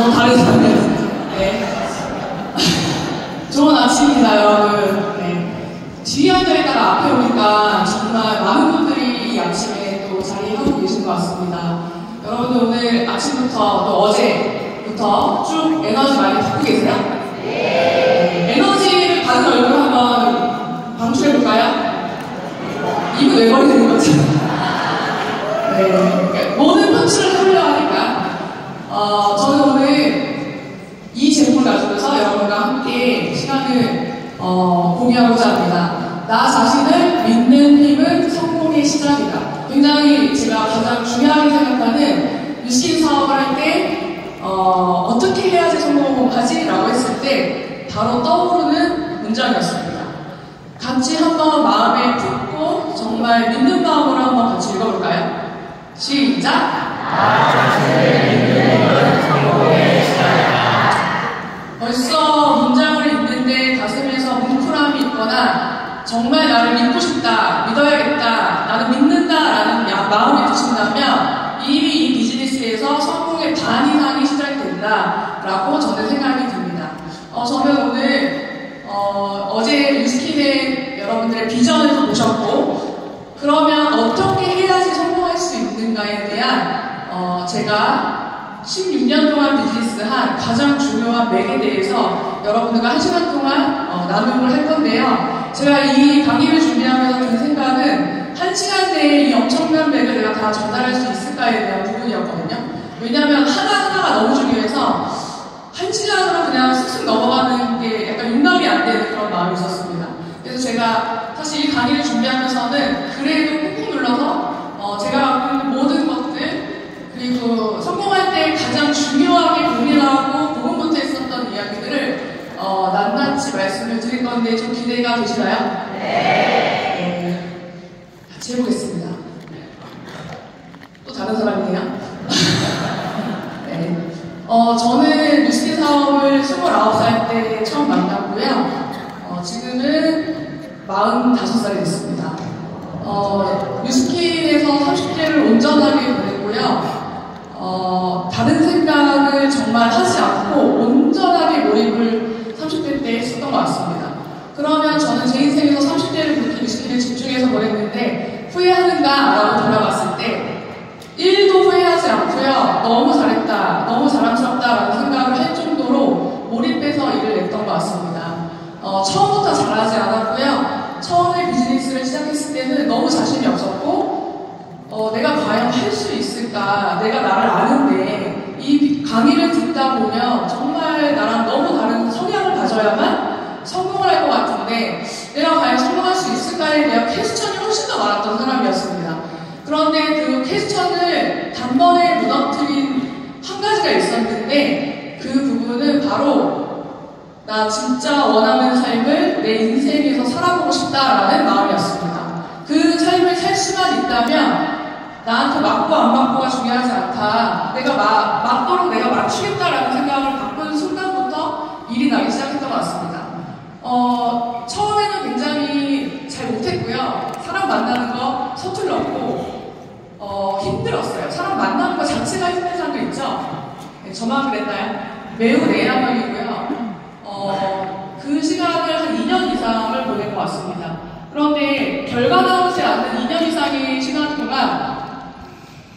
너무 다른 사람이었어요. 네. 좋은 아침입니다, 여러분. 네. 뒤에 앉아있다가 앞에 오니까 정말 많은 분들이 이 아침에 또 자리하고 계신 것 같습니다. 여러분들 오늘 아침부터 또 어제부터 쭉 에너지 많이 받고 계세요? 네. 에너지를 받은 얼굴 한번 방출해볼까요? 입을 내버리는 거죠. 네. 모든 편취를 하려고 하니까. 저는 오늘 이 제목을 가지고서 여러분과 함께 시간을 공유하고자 합니다. 나 자신을 믿는 힘은 성공의 시작이다. 굉장히 제가 가장 중요하게 생각하는 뉴스킨 사업을 할 때 어떻게 해야지 성공하지? 라고 했을 때 바로 떠오르는 문장이었습니다. 같이 한번 마음에 품고 정말 믿는 마음으로 한번 같이 읽어볼까요? 시작! 나 자신을 믿는 힘은 성공의 시작이다. 벌써 문장을 읽는데 가슴에서 뭉클함이 있거나 정말 나를 믿고 싶다, 믿어야겠다, 나는 믿는다라는 마음이 드신다면 이미 이 비즈니스에서 성공의 반 이상이 시작이 된다라고 저는 생각이 듭니다. 저는 오늘 어제 뉴스킨의 여러분들의 비전을 보셨고 그러면 어떻게 해야지 성공할 수 있는가에 대한 제가 16년 동안 비즈니스한 가장 중요한 맥에 대해서 여러분들과 1시간 동안 나눔을 할 건데요. 제가 이 강의를 준비하면서 든 생각은 1시간 내에 이 엄청난 맥을 내가 다 전달할 수 있을까에 대한 부분이었거든요. 왜냐하면 하나하나가 너무 중요해서 1시간으로 그냥 쑥쑥 넘어가는 게 약간 용납이 안 되는 그런 마음이 있었습니다. 그래서 제가 사실 이 강의를 준비하면서는 그래도 꾹꾹 눌러서 제가 갖고 있는 모든 것들 그리고 성공할 때 가장 중요하게 고민하고 복음부터 했었던 이야기들을 낱낱이 말씀을 드릴 건데 좀 기대가 되시나요? 네. 같이 해보겠습니다. 또 다른 사람이네요. 네. 저는 뉴스킨 사업을 29살 때 처음 만났고요. 지금은 45살이 됐습니다. 뉴스킨에서 30대를 온전하게 보냈고요. 다른 생각을 정말 하지 않고 온전하게 몰입을 30대 때 했었던 것 같습니다. 그러면 저는 제 인생에서 30대를 그렇게 뉴스킨에 집중해서 보냈는데 후회하는가? 라고 돌아봤을 때 1도 후회하지 않고요. 너무 잘했다, 너무 자랑스럽다 라는 생각을 할 정도로 몰입해서 일을 냈던 것 같습니다. 처음부터 잘하지 않았고요. 처음에 비즈니스를 시작했을 때는 너무 자신이 없었고 내가 과연 할 수 있을까? 내가 나를 아는데 이 강의를 듣다 보면 정말 나랑 너무 다른 성향을 가져야만 성공을 할 것 같은데 내가 과연 성공할 수 있을까에 대한 퀘스천이 훨씬 더 많았던 사람이었습니다. 그런데 그 퀘스천을 단번에 무너뜨린 한 가지가 있었는데 그 부분은 바로 나 진짜 원하는 삶을 내 인생에서 살아보고 싶다라는 마음이었습니다. 그 삶을 살 수만 있다면 나한테 맞고 안 맞고가 중요하지 않다. 내가 맞도록 내가 맞추겠다라는 생각을 바꾼 순간부터 일이 나기 시작했던 것 같습니다. 처음에는 굉장히 잘 못했고요. 사람 만나는 거 서툴렀고 힘들었어요. 사람 만나는 거 자체가 힘든 사람도 있죠. 네, 저만 그랬나요? 매우 내향형이고요. 그 시간을 한 2년 이상을 보낸 것 같습니다. 그런데 결과 나오지 않는 2년 이상의 시간 동안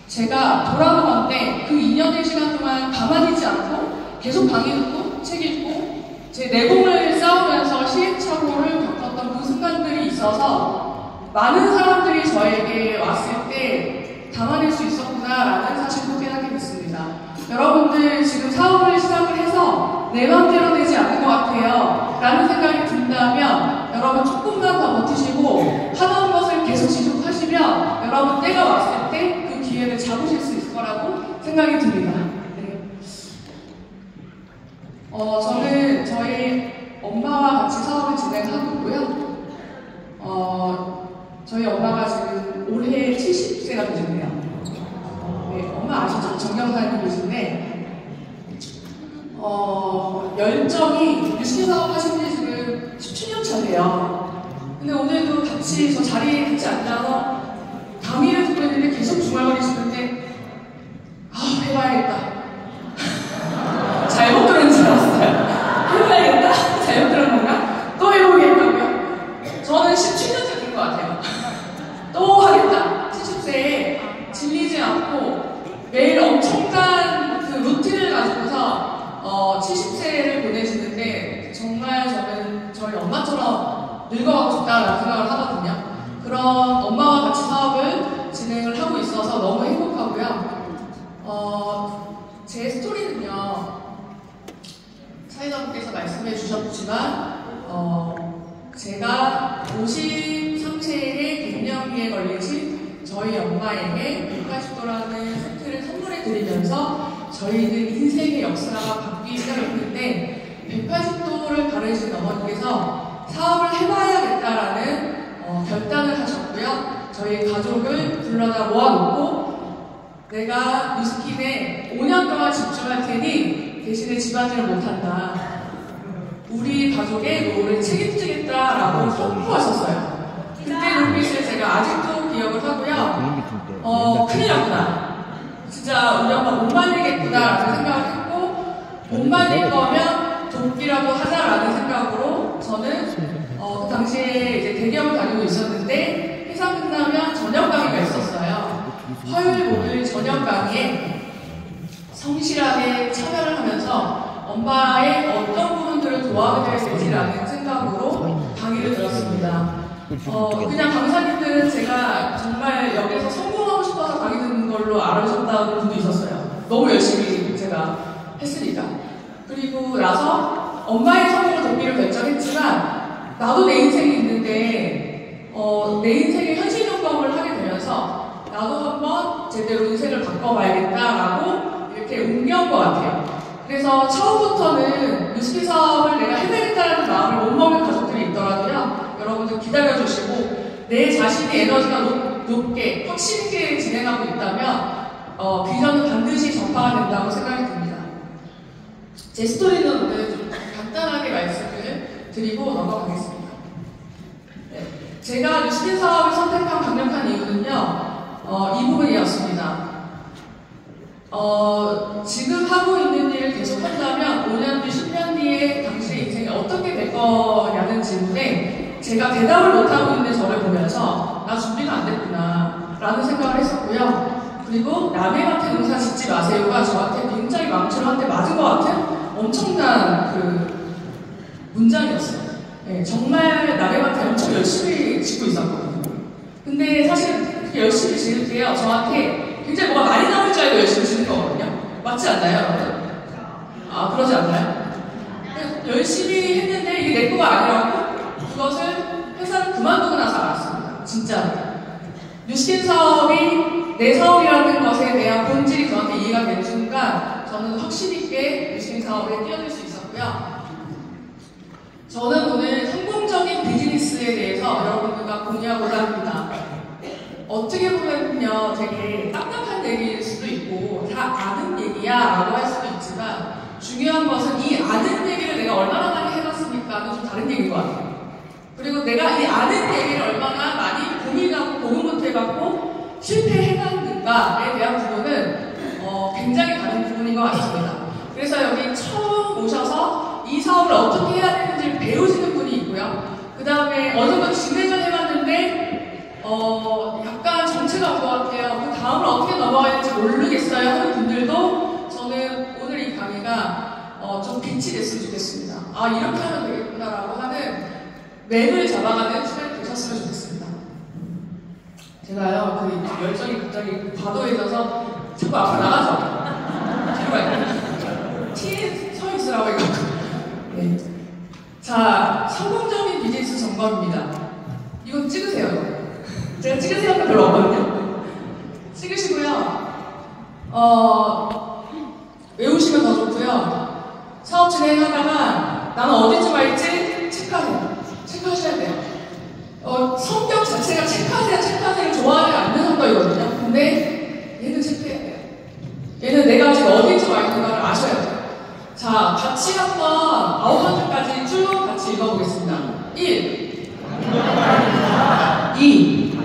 제가 돌아보는데 그 2년의 시간 동안 가만히 있지 않고 계속 강의 듣고 책 읽고 제 내공을 쌓으면서 시행착오를 겪었던 그 순간들이 있어서 많은 사람들이 저에게 왔을 때 담아낼 수 있었구나라는 사실도 깨닫게 됐습니다. 여러분들 지금 사업을 시작을 해서 내 맘대로 되지 않는 것 같아요 라는 생각이 든다면 여러분 조금만 더 버티시고 하던 것을 계속 지속하시면 여러분 때가 왔을 때 그 기회를 잡으실 수 있을 거라고 생각이 듭니다. 네. 저는 저희 엄마와 같이 사업을 진행하고 있고요. 저희 엄마가 지금 올해 70세가 되셨네요. 네, 엄마 아시죠? 정경사님이신데 열정이 뉴스킨 사업 하신 지 지금 17년 차세요. 근데 오늘도 같이 저 자리에 같이 앉아서 강의를 듣고 있는데 계속 중얼거리시는데 해봐야겠다. 않고 매일 엄청난 그 루틴을 가지고서 70세를 보내시는데 정말 저는 저희 엄마처럼 늙어가고 싶다라는 생각을 하거든요. 그런 엄마와 같이 사업을 진행을 하고 있어서 너무 행복하고요. 제 스토리는요, 사회자분께서 말씀해 주셨지만 제가 53세에 갱년기에 걸리신 저희 엄마에게 180도라는 세트를 선물해 드리면서 저희는 인생의 역사가 바뀌기 시작했는데 180도를 가르신 어머니께서 사업을 해봐야겠다라는 결단을 하셨고요. 저희 가족을 불러다 모아놓고 내가 뉴스킨에 5년 동안 집중할 테니 대신에 집안일을 못한다. 우리 가족의 노후를 책임지겠다라고 선포하셨어요. 그때 눈빛을 제가 아직도 기억을 하고요. 큰일 났구나. 진짜 우리 엄마 못 말리겠구나라는 생각을 했고, 못 말릴 거면 돕기라도 하자라는 생각으로 저는 그 당시에 이제 대기업을 다니고 있었는데 회사 끝나면 저녁 강의가 있었어요. 화요일, 목요일 저녁 강의에 성실하게 참여를 하면서 엄마의 어떤 부분들을 도와드려야 되지라는 생각으로 강의를 들었습니다. 그냥 강사님들은 제가 정말 여기서 성공하고 싶어서 강의 듣는 걸로 알아주셨다는 분도 있었어요. 너무 열심히 제가 했으니까. 그리고 나서 엄마의 성공을 돕기로 결정했지만 나도 내 인생이 있는데 내 인생의 현실 점검을 하게 되면서 나도 한번 제대로 인생을 바꿔봐야겠다라고 이렇게 옮겨온 것 같아요. 그래서 처음부터는 뉴스킨 사업을 내가 해야겠다는 마음을 못 먹는 가족들이 있더라도요. 여러분들 기다려주시고 내 자신의 에너지가 높게 확신 있게 진행하고 있다면 비전은 반드시 전파가 된다고 생각이 듭니다. 제 스토리는 오늘 좀 간단하게 말씀을 드리고 넘어가겠습니다. 네. 제가 뉴스킨 사업을 선택한 강력한 이유는요. 이 부분이었습니다. 지금 하고 있는 일을 계속 한다면 5년 뒤, 10년 뒤에 당신의 인생이 어떻게 될 거냐는 질문에 제가 대답을 못하고 있는 저를 보면서 나 준비가 안 됐구나 라는 생각을 했었고요. 그리고 남의 밭에 농사 짓지 마세요가 저한테 굉장히 망치로 한 대 맞은 것 같은 엄청난 그 문장이었어요. 네, 정말 남의 밭에 엄청 열심히 짓고 있었거든요. 근데 사실 그렇게 열심히 지을 때요, 저한테 굉장히 뭐가 많이 나올 줄 알고 열심히 짓는 거거든요. 맞지 않나요, 여러분? 그러지 않나요? 열심히 했는데 이게 내 거가 아니라고 그것을 회사를 그만두고 나서 알았습니다. 진짜. 뉴스킨 사업이 내 사업이라는 것에 대한 본질이 저한테 이해가 되는 순간 저는 확신 있게 뉴스킨 사업에 뛰어들 수 있었고요. 저는 오늘 성공적인 비즈니스에 대해서 여러분들과 공유하고자 합니다. 어떻게 보면요, 되게 딱딱한 얘기일 수도 있고 다 아는 얘기야 라고 할 수도 있지만 중요한 것은 이 아는 얘기를 내가 얼마나 많이 해봤습니까는 좀 다른 얘기인 것 같아요. 그리고 내가 이 아는 얘기를 얼마나 많이 고민하고 고군분투해갖고 실패해갔는가에 대한 부분은 굉장히 다른 부분인 것 같습니다. 그래서 여기 처음 오셔서 이 사업을 어떻게 해야 되는지를 배우시는 분이 있고요. 그 다음에 어느 정도 진행을 해봤는데 약간 정체가 온 것 같아요. 그 다음을 어떻게 넘어가야 될지 모르겠어요 하는 분들도 저는 오늘 이 강의가 좀 빛이 됐으면 좋겠습니다. 이렇게 하면 되겠구나라고 하는 맵을 잡아가는 시간이 되셨으면 좋겠습니다. 제가요, 그 열정이 갑자기 과도해져서 자꾸 앞으로 나가죠. 뒤로 갈게요. T에 서 있으라고 이거. 네. 자, 성공적인 비즈니스 점검입니다. 이건 찍으세요. 제가 찍으세요 하는 별로 없거든요. 찍으시고요. 외우시면 더 좋고요. 사업 진행하다가 나는 어디쯤 할지 체크하세요. 체크하셔야 돼요. 성격 자체가 체크하세요 좋아하지 않는 성격이거든요. 근데 얘는 체크해야 돼요. 얘는 내가 지금 어디쯤 와 있는가를 아셔야 돼요. 자, 같이 한번 9번째까지 쭉 같이 읽어보겠습니다. 1 2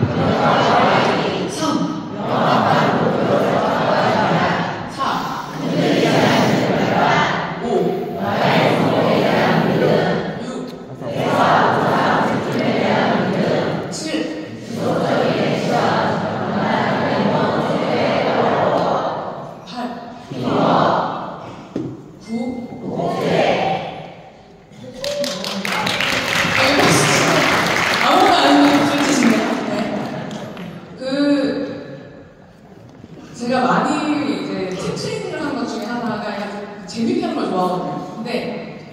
제가 많이 이제 팀 트레이닝을 하는 것 중에 하나가 약간 재밌게 하는 걸 좋아하거든요. 근데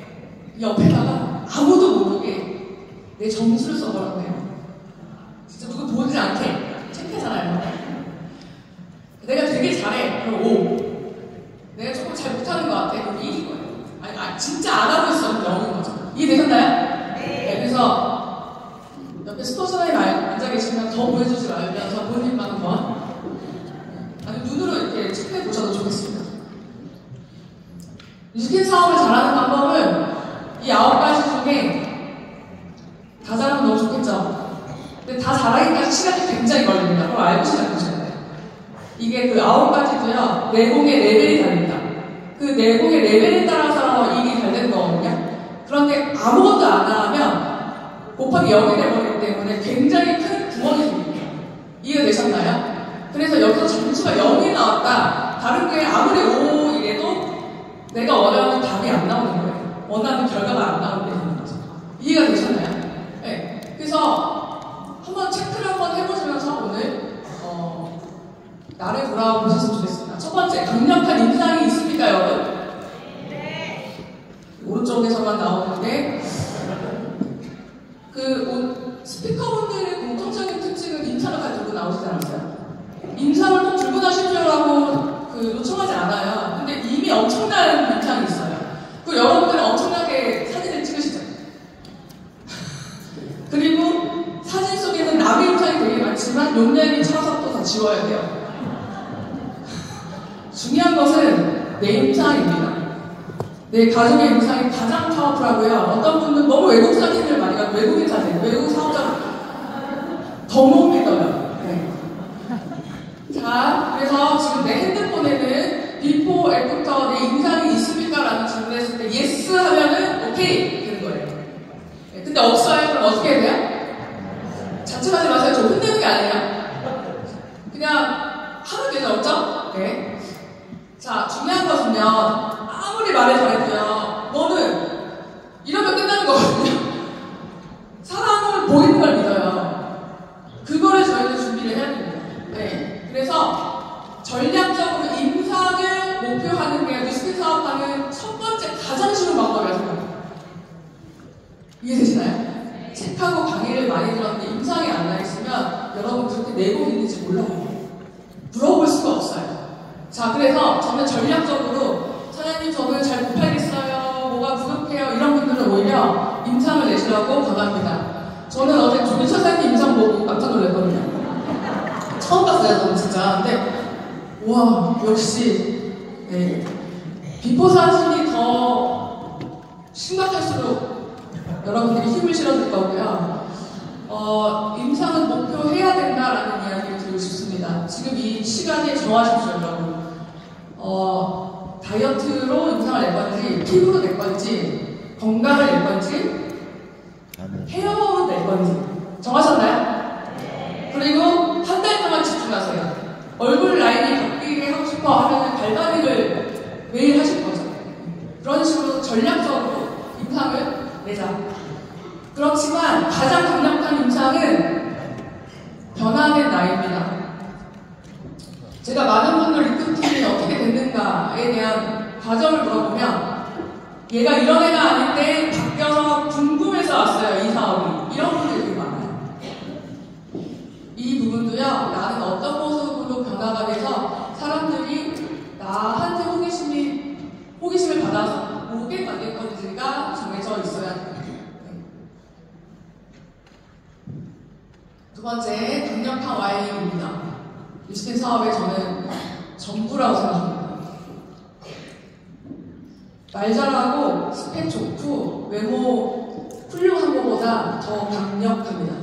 옆에다가 아무도 모르게 내 점수를 써보라고 해요. 진짜 누구 보지 않게. 창피하잖아요. 내가 되게 잘해. 그럼 5. 내가 조금 잘 못하는 것 같아. 그럼 2인 거예요. 아니, 진짜 안 하고 있으면 0인 거죠. 이해되셨나요? 네. 그래서 옆에 스포츠라인 앉아 계시면 더 보여주지 말면서 본인만 한번 아니 눈으로 이렇게 체크해 보셔도 좋겠습니다. 뮤지컬 사업을 잘하는 방법은 이 9가지 중에 다 잘하면 너무 좋겠죠? 근데 다 잘하기까지 시간이 굉장히 걸립니다. 그걸 알고 시작하셔야 돼요. 이게 그 9가지도요, 내공의 레벨이 다릅니다. 그 내공의 레벨에 따라서 일이 잘 되는 거거든요. 그런데 아무것도 안 하면 곱하기 0이 되버리기 때문에 굉장히 큰 구멍이 생깁니다. 이해가 되셨나요? 그래서 여기서 점수가 0이 나왔다. 다른 게 아무리 5이래도 내가 원하는 답이 안 나오는 거예요. 원하는 결과가 안 나오게 되는 거죠. 이해가 되셨나요? 네. 그래서 한번 체크를 한번 해보시면서 오늘 나를 돌아와 보셨으면 좋겠습니다. 첫 번째, 강력한 인상이 있습니까, 여러분? 네. 오른쪽에서만 나오는데 스피커분들의 공통적인 특징은 인상을 가지고 나오시지 않았어요? 인상을 꼭 들고 나십시오라고 요청하지 않아요. 근데 이미 엄청난 인상이 있어요. 그리고 여러분들은 엄청나게 사진을 찍으시죠. 그리고 사진 속에는 남의 인상이 되게 많지만 용량이 차서 또 다 지워야 돼요. 중요한 것은 내 인상입니다. 내 가족의 인상이 가장 파워풀하고요. 어떤 분은 너무 외국 사진을 많이 가고 외국인 사진, 외국 사업자 더 못 믿어요. 네. 자, 그래서 지금 내 핸드폰에는 비포, 애프터 내 인상이 있습니까? 라는 질문을 했을 때 예스 하면은 오케이 되는 거예요. 네. 근데 없어요? 그럼 어떻게 해야 돼요? 자책하지 마세요. 저 혼내는 게 아니에요. 그냥 하면 되죠, 없죠? 네. 자, 중요한 것은요, 아무리 말을 잘해도요, 너는 이러면 끝나는 거거든요. 사람을 보이는 걸 믿어요. 그거를 저희는 준비를 해야 됩니다. 네. 그래서 전략적으로 인상을 목표하는 게 뮤지컬 사업하는 첫 번째 가장 쉬운 방법이라고 생각합니다. 이해되시나요? 책하고 강의를 많이 들었는데 인상이 안 나 있으면 여러분 그렇게 내공 있는지 몰라요. 물어볼 수가 없어요. 자, 그래서 저는 전략적으로 사장님 저는 잘 못 팔겠어요. 뭐가 부족해요. 이런 분들은 오히려 인상을 내시라고 강합니다. 저는 어제 조리 사장님 인상 보고 깜짝 놀랐거든요. 처음 봤어요, 저는 진짜. 근데 와, 역시 네. 비포 사진이 더 심각할수록 여러분들이 힘을 실어줄 거고요. 인상은 목표해야 된다라는 이야기를 드리고 싶습니다. 지금 이 시간에 정하십시오, 여러분. 다이어트로 인상을 낼 건지, 피부로 낼 건지, 건강을 낼 건지, 헤어로 낼 건지. 정하셨나요? 그리고 한 달 동안 집중하세요. 얼굴 라인이 바뀌게 하고 싶어 하면 발바닥을 매일 하실 거죠. 그런 식으로 전략적으로 인상을 내자. 그렇지만 가장 강력한 인상은 변화된 나입니다. 제가 많은 분들 리크루팅이 어떻게 됐는가에 대한 과정을 물어보면 얘가 이런 애가 아닌데 바뀌어서 궁금해서 왔어요, 이 사업이. 이런 분들이 되게 많아요. 이 부분도요, 나는 어떤 모습으로 변화가 돼서 사람들이 나한테 호기심을 받아서 오게 만들 건지가 정해져 있어야 합니다. 두 번째, 강력한 Y입니다. 뮤지컬 사업에 저는 전부라고 생각합니다. 말 잘하고 스펙 좋고 외모 훌륭한 것보다 더 강력합니다.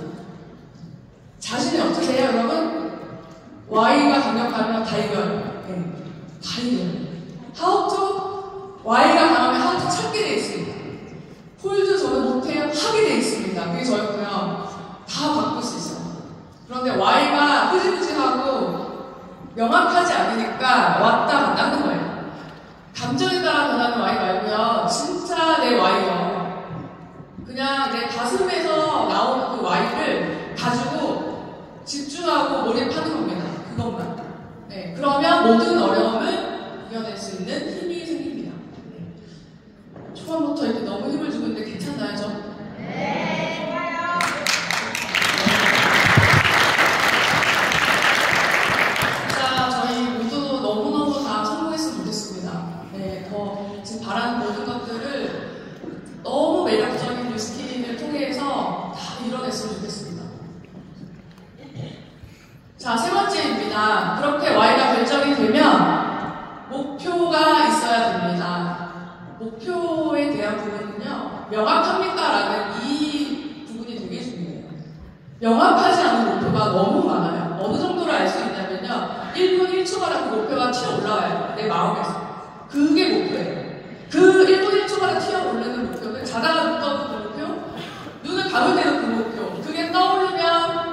자신이 없으세요, 여러분? Y가 강력하면 다 이겨요. 네, 다 이겨요. 하우도 Y가 강하면 하우도 찾게 돼 있습니다. 홀도 저는 못해요, 하게 돼 있습니다. 그게 저희 그냥 다 바꿀 수 있어요. 그런데 Y가 흐지부지하고 명확하지 않으니까 왔다 갔다 하는 거예요. 감정에 따라 변하는 Y 말고요. 진짜 내 Y요. 그냥 내 가슴에서 나오는 그 Y를 가지고 집중하고 몰입하는 겁니다. 그것만. 네, 그러면 그러면 모든 어려움을 이겨낼 수 있는 힘이 생깁니다. 초반부터 이렇게 너무 힘을 주고 있는데 괜찮나요, 저? 네, 좋아요. 진짜 저희 모두 너무너무 다 성공했으면 좋겠습니다. 네, 지금 바라는 모든 것들을 너무 매력적인 뉴스키닝을 통해서 다 이뤄냈으면 좋겠습니다. 자, 세 번째입니다. 그렇게 Y가 결정이 되면 목표가 있어야 됩니다. 목표에 대한 부분은요, 명확합니까? 라는 이 부분이 되게 중요해요. 명확하지 않은 목표가 너무 많아요. 어느 정도로 알 수 있냐면요, 1분 1초마다 그 목표가 튀어 올라와요. 내 마음에서. 그게 목표예요. 그 1분 1초마다 튀어 오르는 목표는 자다가 떠오르는 그 목표, 눈을 감을 때는 그 목표, 그게 떠오르면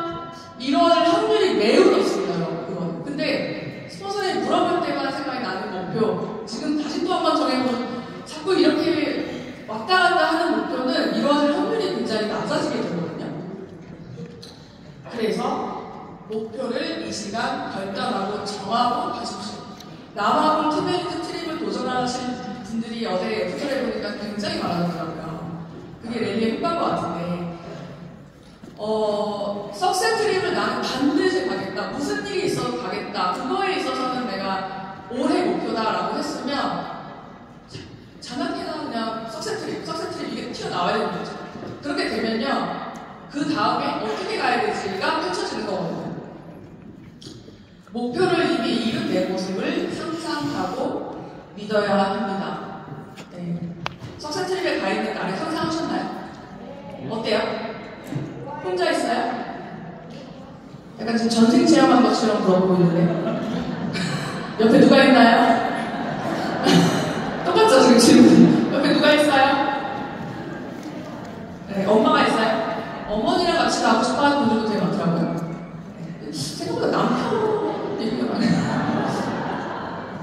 이루어질 확률이 매우 높습니다. 그건. 근데 스폰서에 물어볼 때만 생각이 나는 목표, 지금 다시 또 한번 정해본 자꾸 이렇게 왔다 갔다 하는 목표는 이루어질 확률이 굉장히 낮아지게 되거든요. 그래서 목표를 이 시간 결단하고 정하고 가십시오. 남아공 티베리트 트립을 도전하실 분들이 어제 표절해 보니까 굉장히 많았더라고요. 그게 랠리에 효과인 것 같은데, 석세 트립을 나는 반드시 가겠다. 무슨 일이 있어도 가겠다. 그거에 있어서는 내가 올해 목표다라고 했으면 자나깨나 그냥 석세 트립 이게 튀어나와야 되는 거죠. 그렇게 되면요, 그 다음에 어떻게 가야 될지가 펼쳐지는 거거든요. 목표를 이미 이룬 내 모습을 상상하고 믿어야 합니다. 네. 석세 트립에 가 있는 나를 상상하셨나요? 어때요? 혼자 있어요? 약간 지금 전생 체험한 것처럼 물어보고 있는데 옆에 누가 있나요? 똑같죠, 지금 질문. 옆에 누가 있어요? 네, 엄마가 있어요? 어머니랑 같이 가고 싶어 하는 분들도 되게 많더라고요. 네. 생각보다 남편 얘기가 많아요.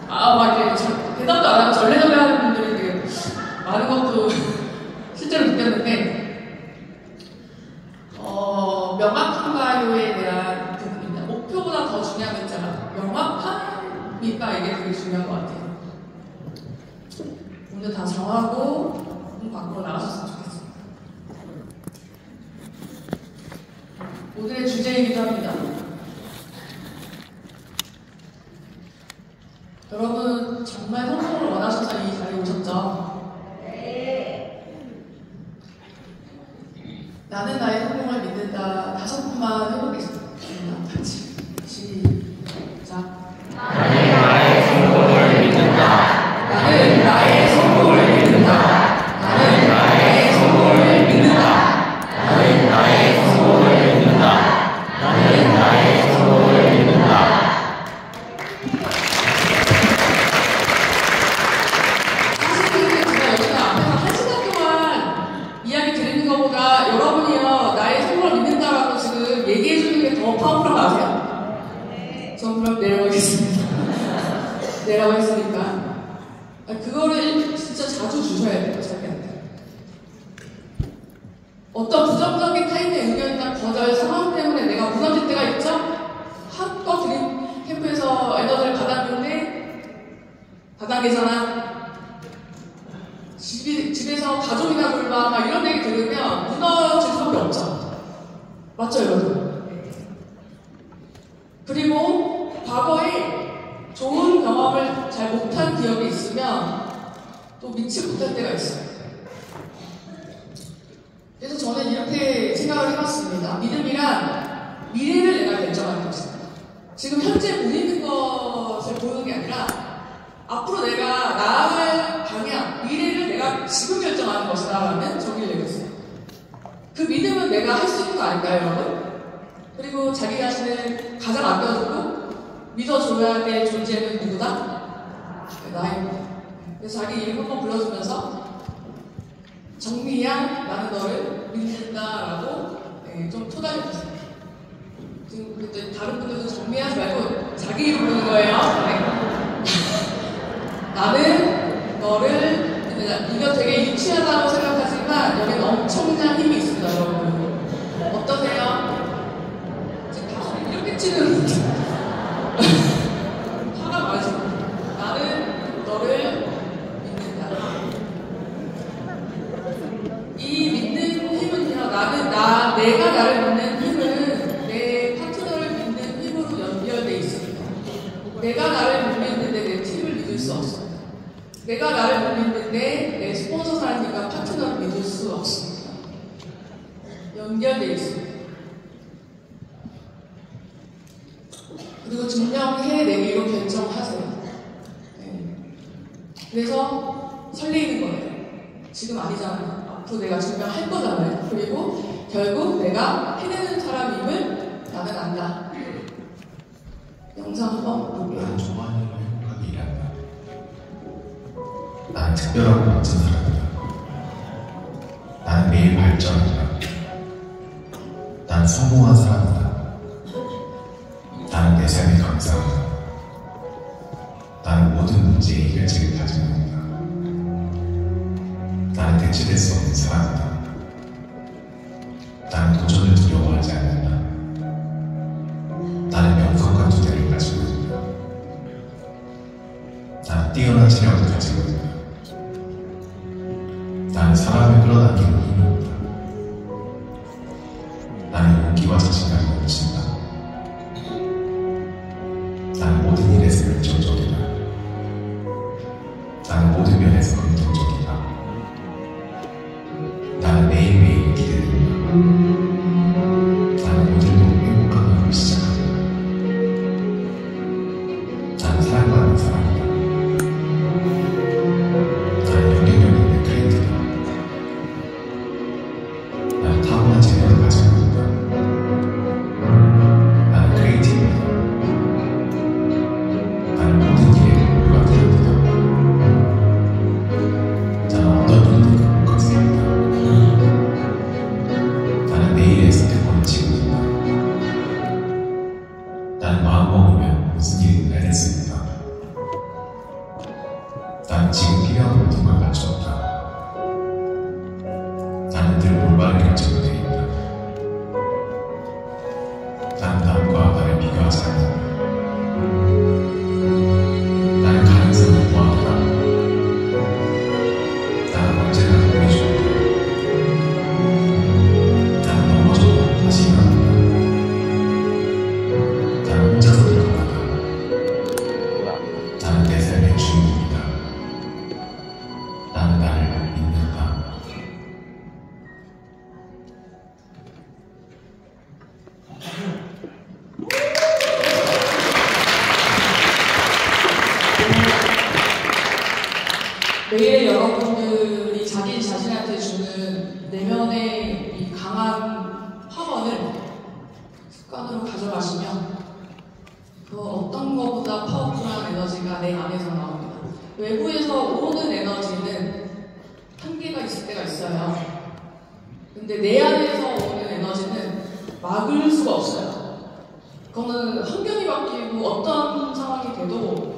막 이렇게 대답도 안 하고 절레절레 하는 분들이 되게 많은 것도 실제로 느꼈는데, 명확한가요에 대한 부분입니다. 목표보다 더 중요한 문제가 명확합니까? 이게 되게 중요한 것 같아요. 오늘 다 정하고 밖으로 나가셨으면 좋겠습니다. 오늘의 주제이기도 합니다. 여러분 정말 성공을 원하셔서 이 자리에 오셨죠? 네. 나는 나의 성공을 믿는다. 5분만 해보겠습니다. 같이 시작. 나는 나의 성공을 믿는다. 나는 나의 성공을 믿는다. 나는 나의 성공을 믿는다. 나는 나의 성공을 믿는다. 나는 나의 성공을 믿는다. 사실 제가 여기가 앞에서 1시간 동안 이야기 드리는 것보다 여러분이요, 나의 성공을 믿는다라고 지금 얘기해 주는 게 더 파워풀한 거 아세요? 전 그럼 내려가겠습니다. 내려가겠으니까 그거를 진짜 자주 주셔야 돼요, 자기한테. 어떤 부정적인 타인의 의견이나 거절 상황 때문에 내가 무너질 때가 있죠? 한껏 드림 캠프에서 에너지를 받았는데 바닥이잖아. 집에서 가족이나 돌봐 막 이런 얘기 들으면 무너질 수밖에 없죠. 맞죠, 여러분? 그리고 과거에 좋은 경험을 잘 못한 기억이 있으면 또 믿지 못할 때가 있어요. 그래서 저는 이렇게 생각을 해봤습니다. 믿음이란 미래를 내가 결정하는 것입니다. 지금 현재 보이는 것을 보는 게 아니라 앞으로 내가 나아갈 방향, 미래를 내가 지금 결정하는 것이다라는 정의를 내렸어요. 그 믿음은 내가 할 수 있는 거 아닐까요, 여러분? 그리고 자기 자신을 가장 아껴주고 믿어줘야 될 존재는 누구다? 나입니다. 그래서 자기 이름 한번 불러주면서 정미야, 나는 너를 믿는다라고 좀 토닥여주세요. 지금 그때 다른 분들도 정미하지 말고 자기 이름 부르는 거예요. 나는 너를 믿는다. 이거 되게 유치하다고 생각하지만 여기는 엄청난 힘이 있습니다, 여러분. 어떠세요? 지금 다 이렇게 치는 화가 많으시 내가 나를 못 믿는데 내 팀을 믿을 수 없습니다. 내가 나를 못 믿는데 내 스폰서 사람들과 파트너를 믿을 수 없습니다. 연결되어 있습니다. 그리고 증명해내기로 결정하세요. 네. 그래서 설레이는 거예요. 지금 아니잖아요. 앞으로 내가 증명할 거잖아요. 그리고 결국 내가 해내는 사람임을 나는 안다. 영상 한번 볼게요. 나는 좋아하는 일로 행복하게 일한다. 나는 특별하고 멋진 사람이다. 나는 매일 발전한다. 나는 성공한 사람이다. 나는 내 삶에 감사하다. 나는 모든 문제의 해결책을 가지고 있다. 나는 대체될 수 없는 사람이다. 나는 도전을 두려워하지 않는다. 나는 명성과 두뇌를 가지고 있다. 나는 뛰어난 체력을 가지고 있다. 나는 사람을 끌어당기는 힘이 있다. 나는 용기와 자신감이 넘친다. 나는 모든 일에서 열정적이다. 나는 모든 면에서 긍정적이다. 나는 매일매일 기대된다. 나는 오늘도 행복한 하루를 시작한다. 나는 사랑받는 사람이다. 나는 영향력 있는 크리에이터다. 나는 타고난 재능을 가지고 있다. 나는 크리에이티브이다. 나는 모든 일에 목표가 되었다. 나는 어떤 일이든 극복할 수 있다. 나는 내일의 선택권을 지고 있다. 나는 마음먹으면 무슨 일이든 해낼 수 있다. 나는 지금 필요한 모든 걸 갖추었다. 나는 늘 올바른 결정을 내린다. 나는 남과 나를 비교하지 않는다. 나는 가능성을 보아하다. 나는 언제나 동해준다. 나는 넘어져도 다시 일어난다. 나는 혼자서도 강하다. 나는 내 삶의 주인공이다. 나는 나를 믿는다. 매일 여러분들이 자기 자신한테 주는 내면의 이 강한 파워를 습관으로 가져가시면 그 어떤 것보다 파워풀한 에너지가 내 안에서 나옵니다. 외부에서 오는 에너지는 한계가 있을 때가 있어요. 근데 내 안에서 오는 에너지는 막을 수가 없어요. 그거는 환경이 바뀌고 어떤 상황이 돼도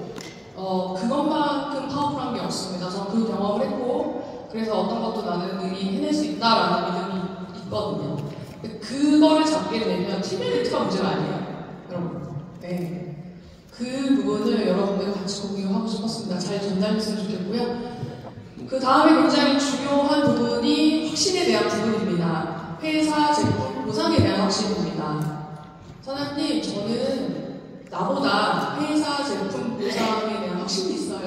그것만큼 파워풀한 게 없습니다. 저는 그 경험을 했고, 그래서 어떤 것도 나는 능히 해낼 수 있다라는 믿음이 있거든요. 근데 그거를 잡게 되면 팀메리트가 문제가 아니에요, 여러분. 네. 그 부분을 여러분들과 같이 공유하고 싶었습니다. 잘 전달했으면 좋겠고요. 그 다음에 굉장히 중요한 부분이 확신에 대한 부분입니다. 회사, 제품, 보상에 대한 확신입니다. 사장님, 저는 나보다 회사, 제품, 보상에 대한 확신이 있어요.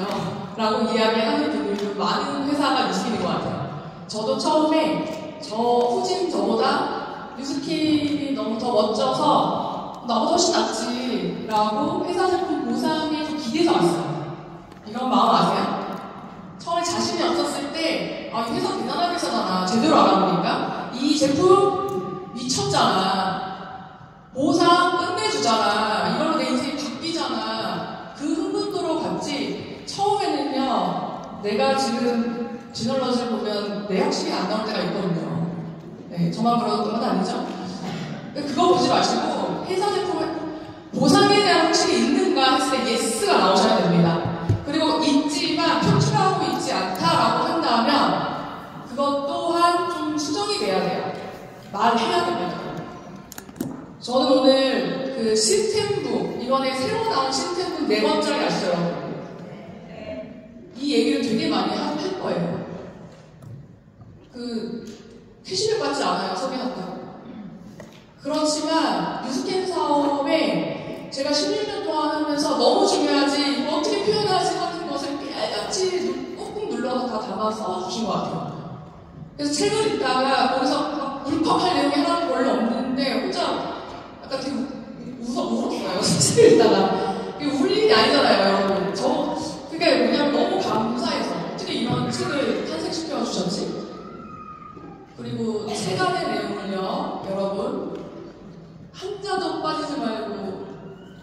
라고 이야기하는 분들도 많은 회사가 뉴스킬인 것 같아요. 저도 처음에 후진 저보다 뉴스킬이 너무 더 멋져서 나보다 훨씬 낫지 라고 회사, 제품, 보상에 좀 기대서 왔어요. 이런 마음 아세요? 처음에 자신이 없었을 때 이 회사 대단한 회사잖아. 제대로 알아보니까 이 제품 미쳤잖아. 보상 끝내주잖아. 이걸로 내 인생이 바뀌잖아. 그 흥분도로 갔지. 처음에는요, 내가 지금 지널러지를 보면 내 확신이 안 나올 때가 있거든요. 네, 저만 그러는 건 아니죠? 그거 보지 마시고 회사 제품을 보상에 대한 확신이 있는가 했을 때 예스가 나오셔야 됩니다. 그리고 있지만 표출하고 있지 않다라고 한다면 그것 또한 좀 수정이 돼야 돼요. 말해야 됩니다. 저는 오늘 그 시스템북, 이번에 새로 나온 시스템북 4권짜리 아시죠? 이 얘기를 되게 많이 할 거예요. 캐시백 받지 않아요, 소개한다고. 그렇지만 뉴스캠 사업에 제가 16년 동안 하면서 너무 중요하지, 이거 어떻게 표현하지 하는 것을 깨알같이 꾹꾹 눌러서 다 담아 써주신 것 같아요. 그래서 책을 읽다가 거기서 막 울컥할 내용이 하나도 별로 없는데 혼자 약간 되게 울었어요. 책을 읽다가. 울 일이 아니잖아요, 여러분. 그게 뭐냐면 너무 감사해서 어떻게 이런 책을 탄생시켜 주셨지? 그리고 세간의 내용을요, 여러분 한자도 빠지지 말고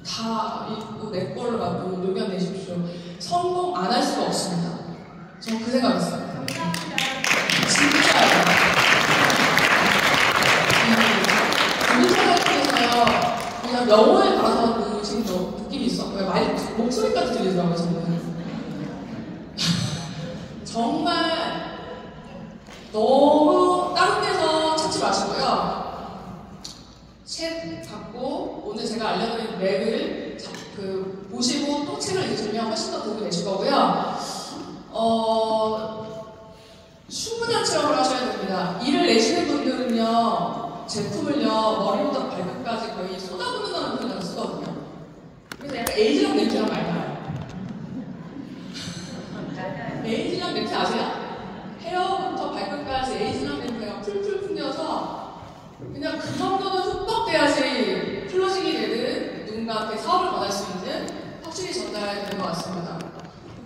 다 읽고 내 걸로 갖고 녹여내십시오. 성공 안 할 수가 없습니다. 저는 그 생각했어요. 진짜요. 인터넷에서요, 그냥 명언을 받아서 그 지금 느낌이 있었고요. 목소리까지 들리더라고요, 저는. 정말 너무 다른 데서 찾지 마시고요. 책 갖고 오늘 제가 알려드린 맥을 보시고 또 책을 읽으시면 훨씬 더 도움이 되실 거고요. 충분한 체험을 하셔야 됩니다. 일을 내시는 분들은요, 제품을요, 머리부터 발끝까지 거의 쏟아붓는다는 표현을 쓰거든요. 그래서 약간 에이지랑 냄새가 많이 나요. 에이지랑 냄새 아세요? 헤어부터 발끝까지 에이지랑 냄새가 풀풀 풍겨서 그냥 그 정도는 흠뻑 돼야지 클로징이 되든 누군가한테 사업을 받을 수 있는 확실히 전달되는 것 같습니다.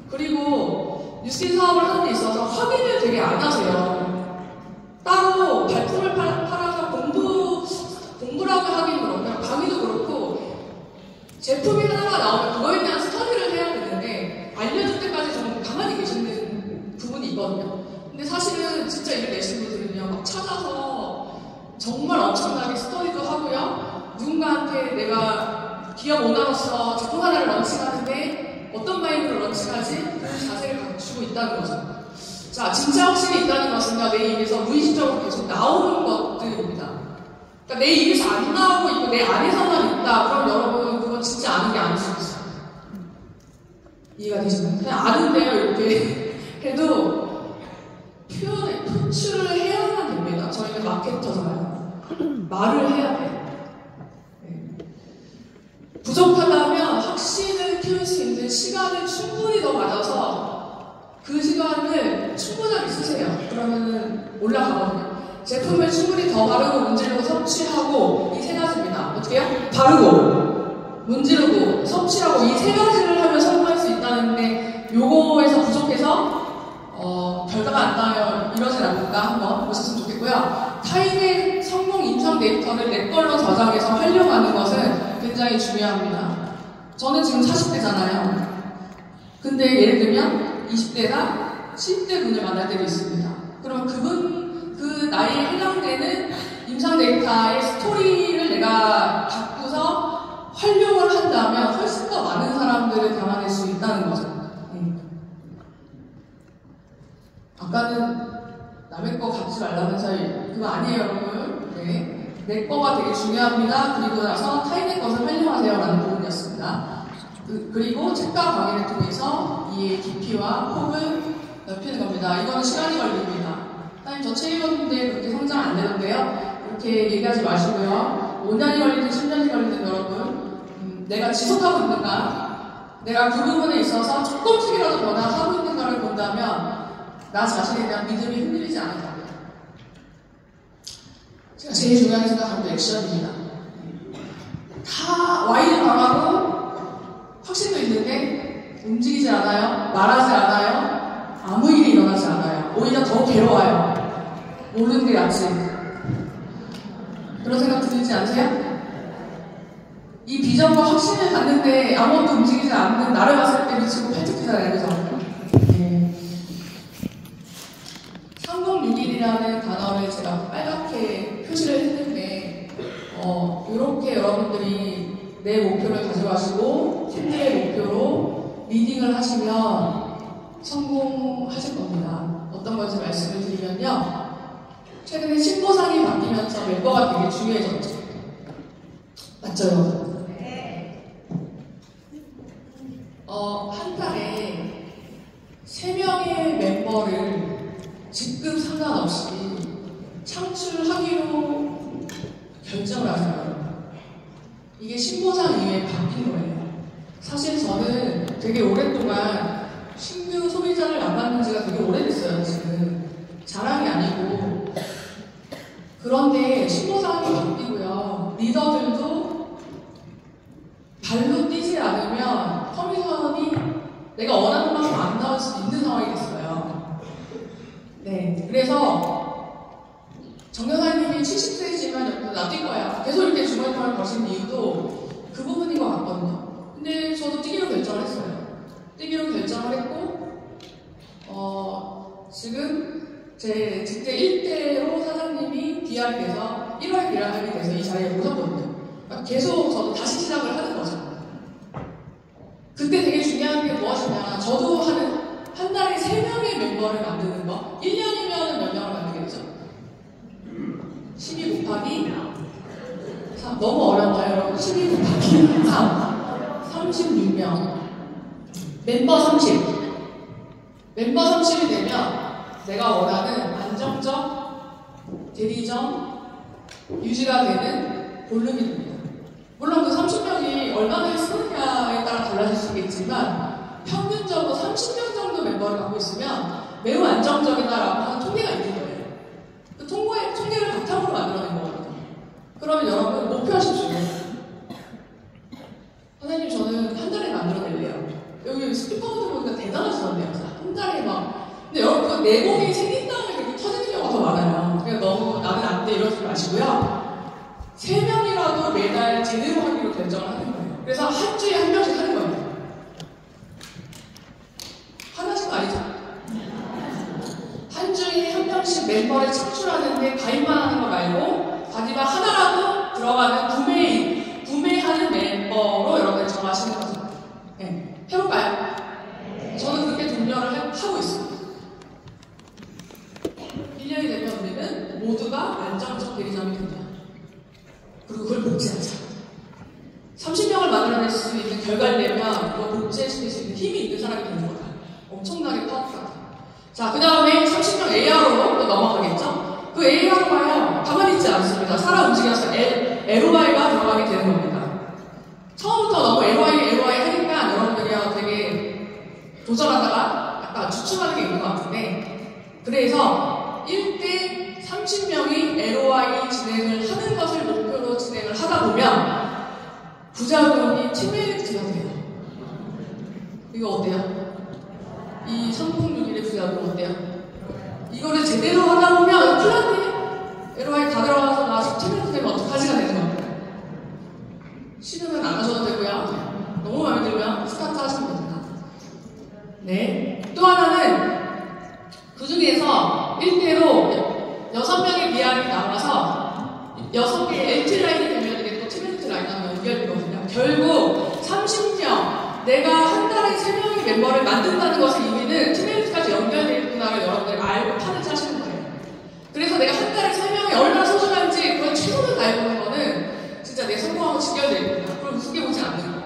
그리고 뉴스킨 사업을 하는 데 있어서 확인을 되게 안 하세요. 따로 발품을 팔아서 공부라고 하긴 그렇고 강의도 그렇고 제품이 하나가 나오면 그거에 대한 스터디를 해야 되는데 알려줄 때까지 좀 가만히 계시는 부분이 있거든요. 근데 사실은 진짜 일을 내시는 분들은요, 막 찾아서 정말 엄청나게 스터디도 하고요. 누군가한테 내가 기업 오너로서 제품 하나를 런칭하는데 어떤 마인드로 런칭하지? 그 자세를 갖추고 있다는 거죠. 자, 진짜 확신이 있다는 것은요, 내 입에서 무의식적으로 계속 나오는 것들입니다. 그러니까 내 입에서 안 나오고 있고 내 안에서만 있다. 그럼 여러분 그건 진짜 아는 게 아닐 수 있어요. 이해가 되시나요? 그냥 아는데요, 이렇게 해도 표출을 해야만 됩니다. 저희는 마케터잖아요. 말을 해야 돼요. 네. 부족하다면 확신을 키울 수 있는 시간을 충분히 더 가져서 그 시간을 충분하게 쓰세요. 그러면은 올라가거든요. 제품을 충분히 더 바르고 문지르고 섭취하고 이 세 가지입니다. 어떻게 해요? 바르고 문지르고 섭취하고 이 세 가지를 하면 성공할 수 있다는데 요거에서 부족해서 결과가 안 나요. 이러진 않는다. 한번 보셨으면 좋겠고요. 타인의 성공 임상 데이터를 내 걸로 저장해서 활용하는 것은 굉장히 중요합니다. 저는 지금 40대잖아요. 근데 예를 들면 20대가 10대 분을 만날 때도 있습니다. 그럼 그 나이에 해당되는 임상 데이터의 스토리를 내가 갖고서 활용을 한다면 훨씬 더 많은 사람들을 담아낼 수 있다는 거죠. 아까는 남의 거 갖지 말라면서 그거 아니에요, 여러분. 네. 내 거가 되게 중요합니다. 그리고 나서 타인의 것을 활용하세요라는 부분이었습니다. 그리고 책과 강의를 통해서 이의 깊이와 폭을 넓히는 겁니다. 이거는 시간이 걸립니다. 사장님, 저 책 읽었는데 그렇게 성장 안 되는데요? 그렇게 얘기하지 마시고요. 5년이 걸리든 10년이 걸리든 여러분, 내가 지속하고 있는가? 내가 그 부분에 있어서 조금씩이라도 변화하고 있는가를 본다면 나 자신에 대한 믿음이 흔들리지 않을 겁니다. 제가 제일 중요하게 생각하는 게 액션입니다. 다 와인을 바라고 확신도 있는데 움직이지 않아요. 말하지 않아요. 아무 일이 일어나지 않아요. 오히려 더 괴로워요. 모르는 게 낫지. 그런 생각 들지 않으세요? 이 비전과 확신을 갖는데 아무것도 움직이지 않는 나를 봤을 때 미치고 팔뚝 뛰잖아요. 그래서 성공6일이라는 단어를 제가 빨갛게 표시를 했는데 이렇게 여러분들이 내 목표를 가져가시고 팀들의 목표로 리딩을 하시면 성공하실 겁니다. 어떤 건지 말씀을 드리면요. 최근에 신보상이 바뀌면서 멤버가 되게 중요해졌죠. 맞죠, 여러분? 한 달에 3명의 멤버를 직급 상관없이 창출하기로 결정을 하잖아요. 이게 신보상 이후에 바뀐 거예요. 사실 저는 되게 오랫동안 신규 소비자를 안 받는 지가 되게 오래됐어요, 지금. 자랑이 아니고. 그런데 신보상이 바뀌고요. 리더들도 발로 뛰지 않으면 커미션이 내가 원하는 만큼 안 나올 수 있는 상황이 됐어요. 네, 그래서 정 여사님이 70세이지만 옆에서 나 뛸 거야. 계속 이렇게 주말동안 거신 이유도 그 부분인 것 같거든요. 근데 저도 뛰기로 결정을 했어요. 뛰기로 결정을 했고, 지금 제 직제 1대로 사장님이 BR이 돼서 1월 BR이 돼서 이 자리에 오셨거든요. 그러니까 계속 저도 다시 시작을 하는 거죠. 그때 되게 중요한 게 무엇이냐. 저도 한 달에 3명의 멤버를 만드는 거. 1년이면 몇 명을 만들게 되죠? 12 곱하기 3. 너무 어려운가요, 여러분? 12 곱하기 3. 36명. 멤버 30. 멤버 30이 되면 내가 원하는 안정적, 대리점, 유지가 되는 볼륨이 됩니다. 물론 그 30명이 얼마나 쓰느냐에 따라 달라질 수 있겠지만 평균적으로 30명 정도 멤버를 갖고 있으면 매우 안정적이다라고 하는 통계가 있는 거예요. 그 통계를 바탕으로 만들어낸 거거든요. 그러면 여러분 목표하십시오. 선생님 저는 한 달에 만들어낼래요. 여기 스피커분들 보니까 대단하시던데요. 한 달에 막. 근데 여러분 그 내공이 생긴 다음에 그렇게 터지는 경우가 더 많아요. 그러니까 너무 나는 안 돼 이러지 마시고요. 3명이라도 매달 제대로 하기로 결정을 하는 거예요. 그래서 한 주에 한 명씩 하는 거예요. 하나씩 아니죠? 한 주에 한 명씩 멤버를 창출하는데 가입만 하는 거 말고 마지막 하나라도 들어가는 구매하는 멤버로 여러분들 정하시는 거죠. 네. 해볼까요? 저는 그렇게 독려를 하고 있습니다. 1년이 되면 우리는 모두가 안정적 대리점이 된다. 그리고 그걸 복제하자. 30명을 만들어낼 수 있는 결과를 내면 그걸 복제시킬 수 있는 힘이 있는 사람이 되는 거다. 엄청나게 파워풀하다. 자, 그 다음에 30명 AR로 또 넘어가겠죠? 그 AR과요, 가만히 있지 않습니다. 살아 움직여서 LOI가 들어가게 되는 겁니다. 처음부터 너무 LOI 하니까 여러분들이요 되게 도전하다가 약간 주춤하는 게 있는 것 같은데, 그래서 1대 30명이 LOI 진행을 하는 것을 목표로 진행을 하다 보면 부작용이 팀메이트가 돼요. 이거 어때요? 이 306일의 부작용 어때요? 이거를 제대로 하다 보면 플랜이 LOI 다 들어가서 나 팀메이트 되면 어떡하지가 되는 겁니다. 싫으면 안 하셔도 되고요. 너무 마음에 들면 스타트 하시면 됩니다. 네. 또 하나는 그 중에서 1대로 6명의 BR이 나와서 6개의 LT 라인이 되면 이게 또 팀메이트 라인하고 연결되거든요. 결국 30명, 내가 한 달에 3명의 멤버를 만든다는 것의 의미는 팀메이트까지 연결되어 있구나를 여러분들이 알고 판을 짜시는 거예요. 그래서 내가 한 달에 3명이 얼마나 소중한지 그걸 최선을 다해보는 거는 진짜 내 성공하고 직결되거든요. 그걸 우습게 보지 않는 거예요.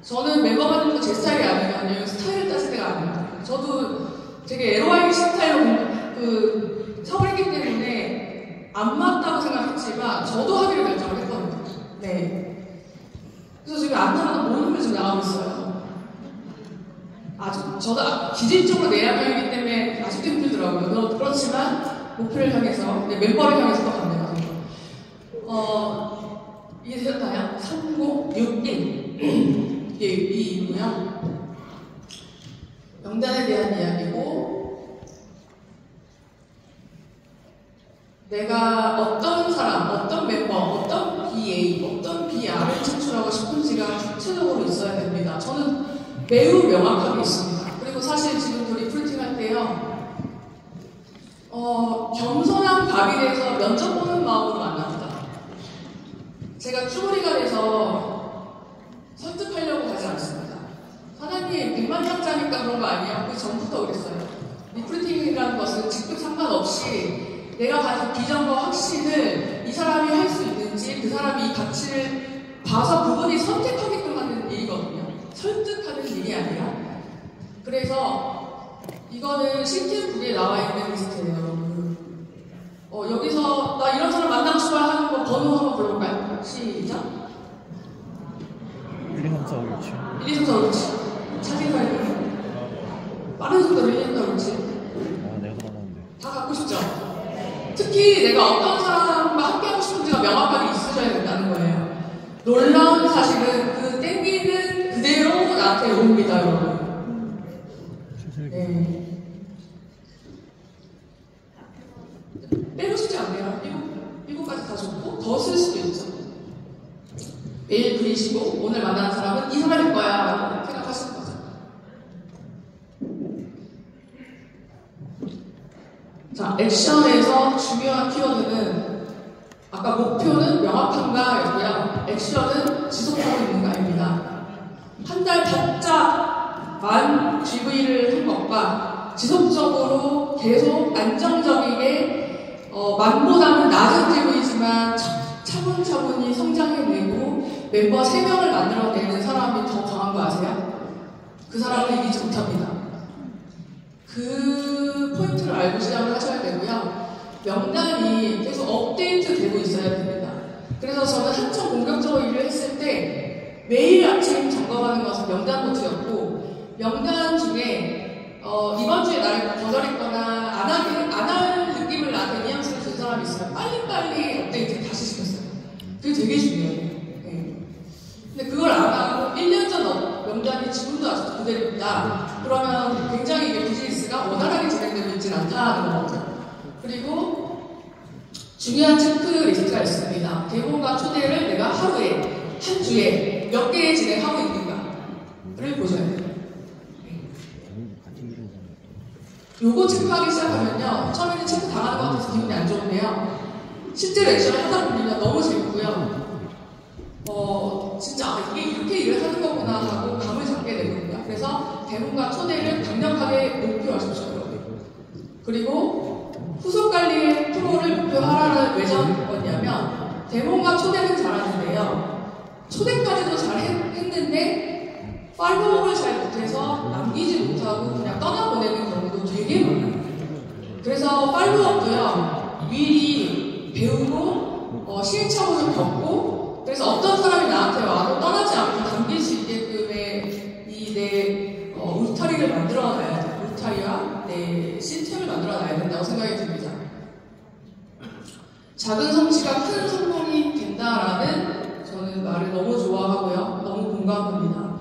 저는 멤버 만드는 거 제 스타일이 아니거든요. 스타일을 따질 때가 아닙니다. 저도 되게 LOI 스타일로 사업을 했기 때문에 안 맞다고 생각했지만 저도 하기로 결정을 했거든요. 네. 그래서 지금 안 나가는 모든 게 지금 나가고 있어요. 저도 기질적으로 내향형이기 때문에 아직도 힘들더라고요. 그렇지만 목표를 향해서, 멤버를 향해서 또 갑니다. 이해되셨나요? 3061 이게 이고요. 명단에 대한 이야기고, 내가 어떤 사람, 어떤 멤버, 어떤 BA, 어떤 BR을 창출하고 싶은지가 구체적으로 있어야 됩니다. 저는 매우 명확하게 있습니다. 그리고 사실 지금도 리프팅 할 때요, 겸손한 밥이 돼서 면접 보는 마음으로 만납니다. 제가 쭈구리가 돼서 설득하려고 하지 않습니다. 사장님, 100만 장짜니까 그런 거 아니에요? 그 전부터 그랬어요. 리프팅이라는 것은 직급 상관없이 내가 가진 비전과 확신을 이 사람이 할 수 있는지, 그 사람이 이 가치를 봐서 그분이 선택하게끔 하는 일이거든요. 설득하는 일이 아니라. 그래서 이거는 CTF북에 나와 있는 리스트예요. 여기서 나 이런 사람 만나고 싶어 하는 거 번호 한번 불러볼까요? 시작. 1, 2, 3, 4, 5, 6, 7. 차징가요. 빠른 속도로 1, 2, 3, 4, 5, 6, 7. 내가 받았는데. 다 갖고 싶죠? 특히 내가 어떤 사람과 함께하고 싶은지가 명확하게 있어야 된다는 거예요. 놀라운 사실은 그 땡기는 그대로 나한테 옵니다, 여러분. 네. 빼고 싶지 않네요. 이거까지 다 좋고 더 쓸 수도 있죠. 매일 그리시고 오늘 만나는 사람은 이 사람일 거야 라고 생각하시는 거죠. 자, 액션에서 중요한 키워드는 아까 목표는 명확한가였고요. 액션은 지속하고 있는가입니다. 한 달 답자만 GV를 한 것과 지속적으로 계속 안정적이게 만보다는 낮은 GV지만 차분차분히 성장해내고 멤버 3명을 만들어내는 사람이 더 강한 거 아세요? 그 사람을 이기지 못합니다. 그 포인트를 알고 시작을 하셔야 되고요. 명단이 계속 업데이트 되고 있어야 됩니다. 그래서 저는 한참 본격적으로 일을 했을 때 매일 아침 점검하는 것은 명단 노트였고, 명단 중에 이번 주에 나를 거절했거나 안 할 느낌을 나한테 뉘앙스를 준 사람이 있으면 빨리빨리 업데이트 다시 시켰어요. 그게 되게 중요해요. 네. 근데 그걸 안 하고 1년 전 명단이 지금도 아직도 그대로 있다. 그러면 굉장히 이게 비즈니스가 원활하게 진행되고 있지는 않다는 거죠. 그리고 중요한 체크리스트가 있습니다. 대본과 초대를 내가 하루에, 한 주에 몇 개 진행하고 있는가를 보셔야 돼요. 요거 체크하기 시작하면요, 처음에는 체크 당하는 것 같아서 기분이 안 좋은데요, 실제로 액션을 하다 보면 너무 재밌고요. 진짜 이게 이렇게 일을 하는 거구나 하고 감을 잡게 되거든요. 그래서 대본과 초대를 강력하게 목표하십시오, 여러분. 그리고 후속 관리의 프로를 목표하라는 왜 적었냐면, 대본과 초대는 잘하는데요, 초대까지도 잘 했는데 팔로우를 잘 못해서 남기지 못하고 그냥 떠나보내는 경우도 되게 많아요. 그래서 팔로우도요, 미리 배우고 시행착오를 겪고, 그래서 어떤 사람이 나한테 와도 떠나지 않고 담길 수 있게끔의 내 울타리를 만들어놔야 돼요. 울타리와 내 시스템을 만들어놔야 된다고 생각이 듭니다. 작은 성취가 큰 성공이 된다라는 저는 말을 너무 좋아하고요. 너무 공감합니다.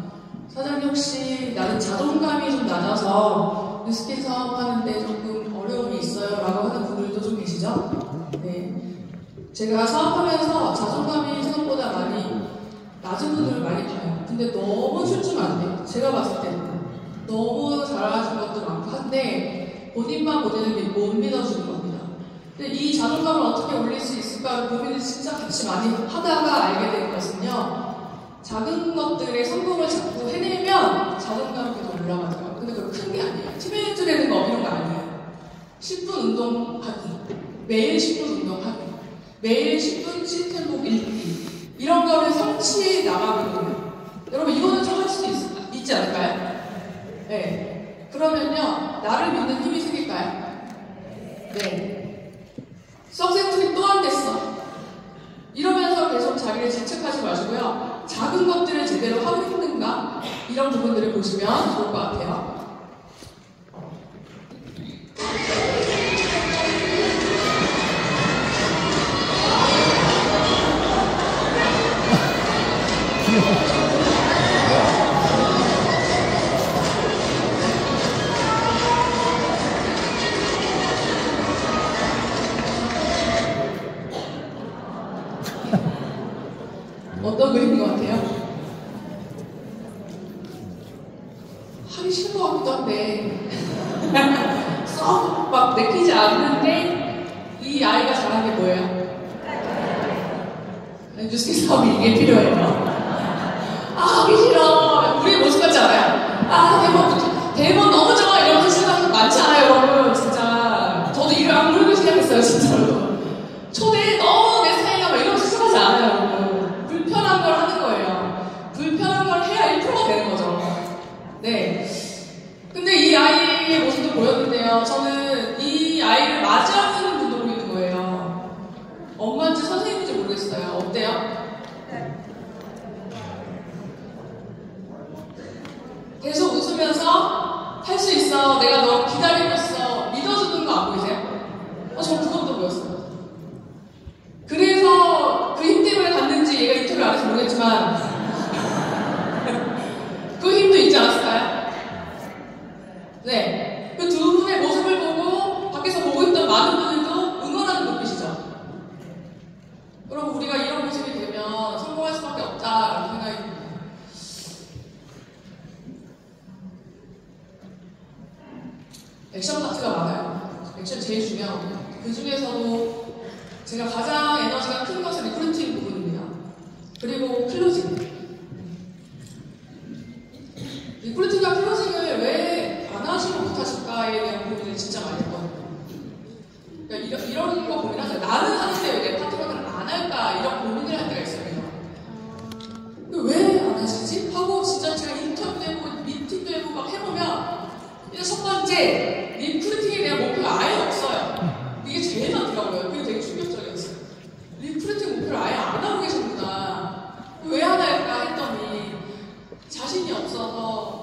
사장님, 혹시 나는 자존감이 좀 낮아서 뉴스킨 사업하는데 조금 어려움이 있어요 라고 하는 분들도 좀 계시죠? 네. 제가 사업하면서 자존감이 생각보다 많이 낮은 분들을 많이 봐요. 근데 너무 출중은 안 돼요. 제가 봤을 때는 너무 잘하신 것도 많고 한데 본인만 본인을 못 믿어주는 겁니다. 근데 이 자존감을 어떻게 올릴 수 있을까 고민을 진짜 같이 많이 하다가 알게 된 것은요, 작은 것들의 성공을 자꾸 해내면 자존감이 계속 올라가죠. 근데 그거 큰 게 아니에요. 팀메이트 되는 거 이런 거 아니에요. 10분 운동하기, 매일 10분 운동하기, 매일 10분 시스템북 읽기, 이런 거를 성취해 나가거든요. 여러분, 이거는 좀 할 수 있지 않을까요? 네. 그러면요, 나를 믿는 힘이 생길까요? 네. 석세트리 또 안 됐어. 이러면서 계속 자기를 질책하지 마시고요. 작은 것들을 제대로 하고 있는가? 이런 부분들을 보시면 좋을 것 같아요. 어떤 그림인 것 같아요? 하기 싫은 것 같기도 한데 썩 막 내키지 않는데 이 아이가 잘하는 게 뭐예요? 뉴스킨 사업이 이게 필요해요. 하기 싫어. 우리의 모습 같지 않아요? 대본 너무 좋아 이러면서 시작하는 거 많지 않아요, 여러분. 진짜 저도 일을 안 부르고 시작했어요, 진짜로. 초대 너무 내 스타일이야 막 이러면서 시작하지 않아요, 여러분. 불편한 걸 하는 거예요. 불편한 걸 해야 1%가 되는 거죠. 네. 근데 이 아이의 모습도 보였는데요, 저는 이 아이를 맞이하는 분도 보이는 거예요. 엄마인지 선생님인지 모르겠어요. 어때요? 계속 웃으면서 할 수 있어, 내가 너 기다리고 있어, 믿어주는 거 안 보이세요? 저 그것도 보였어요. 그래서 그 힘 때문에 갔는지 얘가 인터뷰 안 해서 모르겠지만 그 힘도 있지 않았을까요? 네, 그 두 분의 모습을 보고 밖에서 보고 있던 많은 분들도 응원하는 눈빛이죠. 여러분, 우리가 이런 모습이 되면 성공할 수밖에 없다라는 생각이 듭니다. 액션 파트가 많아요. 액션 제일 중요하거든요. 그 중에서도 제가 가장 에너지가 큰 것은 리프팅 부분입니다. 그리고 클로징. 리프팅과 클로징을 왜 안 하시고 못하실까에 대한 고민을 진짜 많이 했거든요. 그러니까 이런 거 고민하세요. 나는 하는데 왜 내 파트너는 안 할까? 이런 고민을 할 때가 있어요. 왜 안 하시지? 하고 진짜 제가 인터뷰되고 미팅도 해보고 막 해보면 일단 첫 번째, 리프팅에 대한 목표가 아예 없어요. 이게 제일 많더라고요. 그게 되게 충격적이었어요. 리프팅 목표를 아예 안 하고 계시구나. 왜 안 할까 했더니 자신이 없어서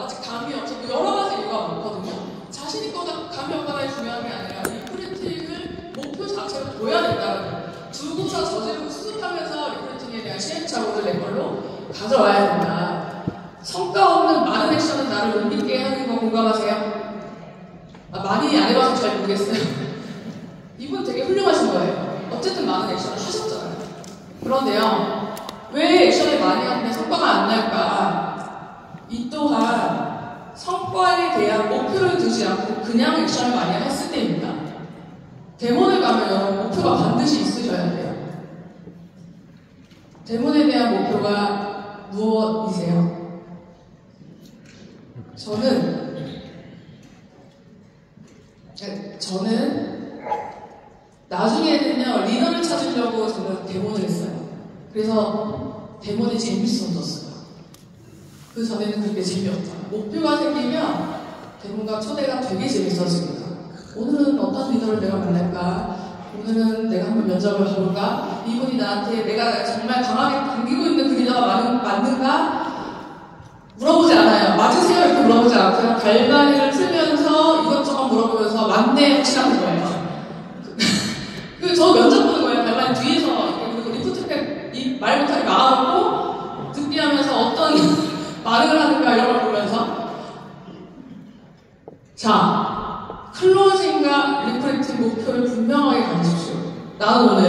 아직 감이 없어서 여러 가지 이유가 많거든요. 자신이 있거나 감이 없거나 중요한 게 아니라 리프팅을 목표 자체로 둬야 된다는 거예요. 두고서 저지르고 수습하면서 리프팅에 대한 시행착오를 내 걸로 가져와야 된다. 성과 없는 많은 액션은 나를 못 믿게 하는 거 공감하세요? 많이 안 해봐서 잘 모르겠어요. 이분 되게 훌륭하신 거예요. 어쨌든 많은 액션을 하셨잖아요. 그런데요, 왜 액션을 많이 하는데 성과가 안 날까? 이 또한 성과에 대한 목표를 두지 않고 그냥 액션을 많이 했을 때입니다. 대본을 가면 목표가 반드시 있으셔야 돼요. 대본에 대한 목표가 무엇이세요? 저는 나중에는요, 리더를 찾으려고 저는 대본을 했어요. 그래서 대본이 재밌어졌어요. 그 전에는 그렇게 재미없잖아요. 목표가 생기면 대본과 초대가 되게 재밌어집니다. 오늘은 어떤 리더를 내가 만날까? 오늘은 내가 한번 면접을 가볼까? 이분이 나한테 내가 정말 강하게 당기고 있는 그 리더가 맞는가? 물어보지 않아요. 맞으세요? 이렇게 물어보지 않고요. 갈바리를 풀면서 이것저것 물어보면서 맞네 확실한 거예요. 저 면접 보는 거예요. 갈바리 뒤에서. 그리고 리프트팩 말 못하게 막아놓고 듣기하면서 어떤 반응을 하는가 이런 걸 보면서 자, 클로징과 리프팅 목표를 분명하게 가지십시오. 나는 오늘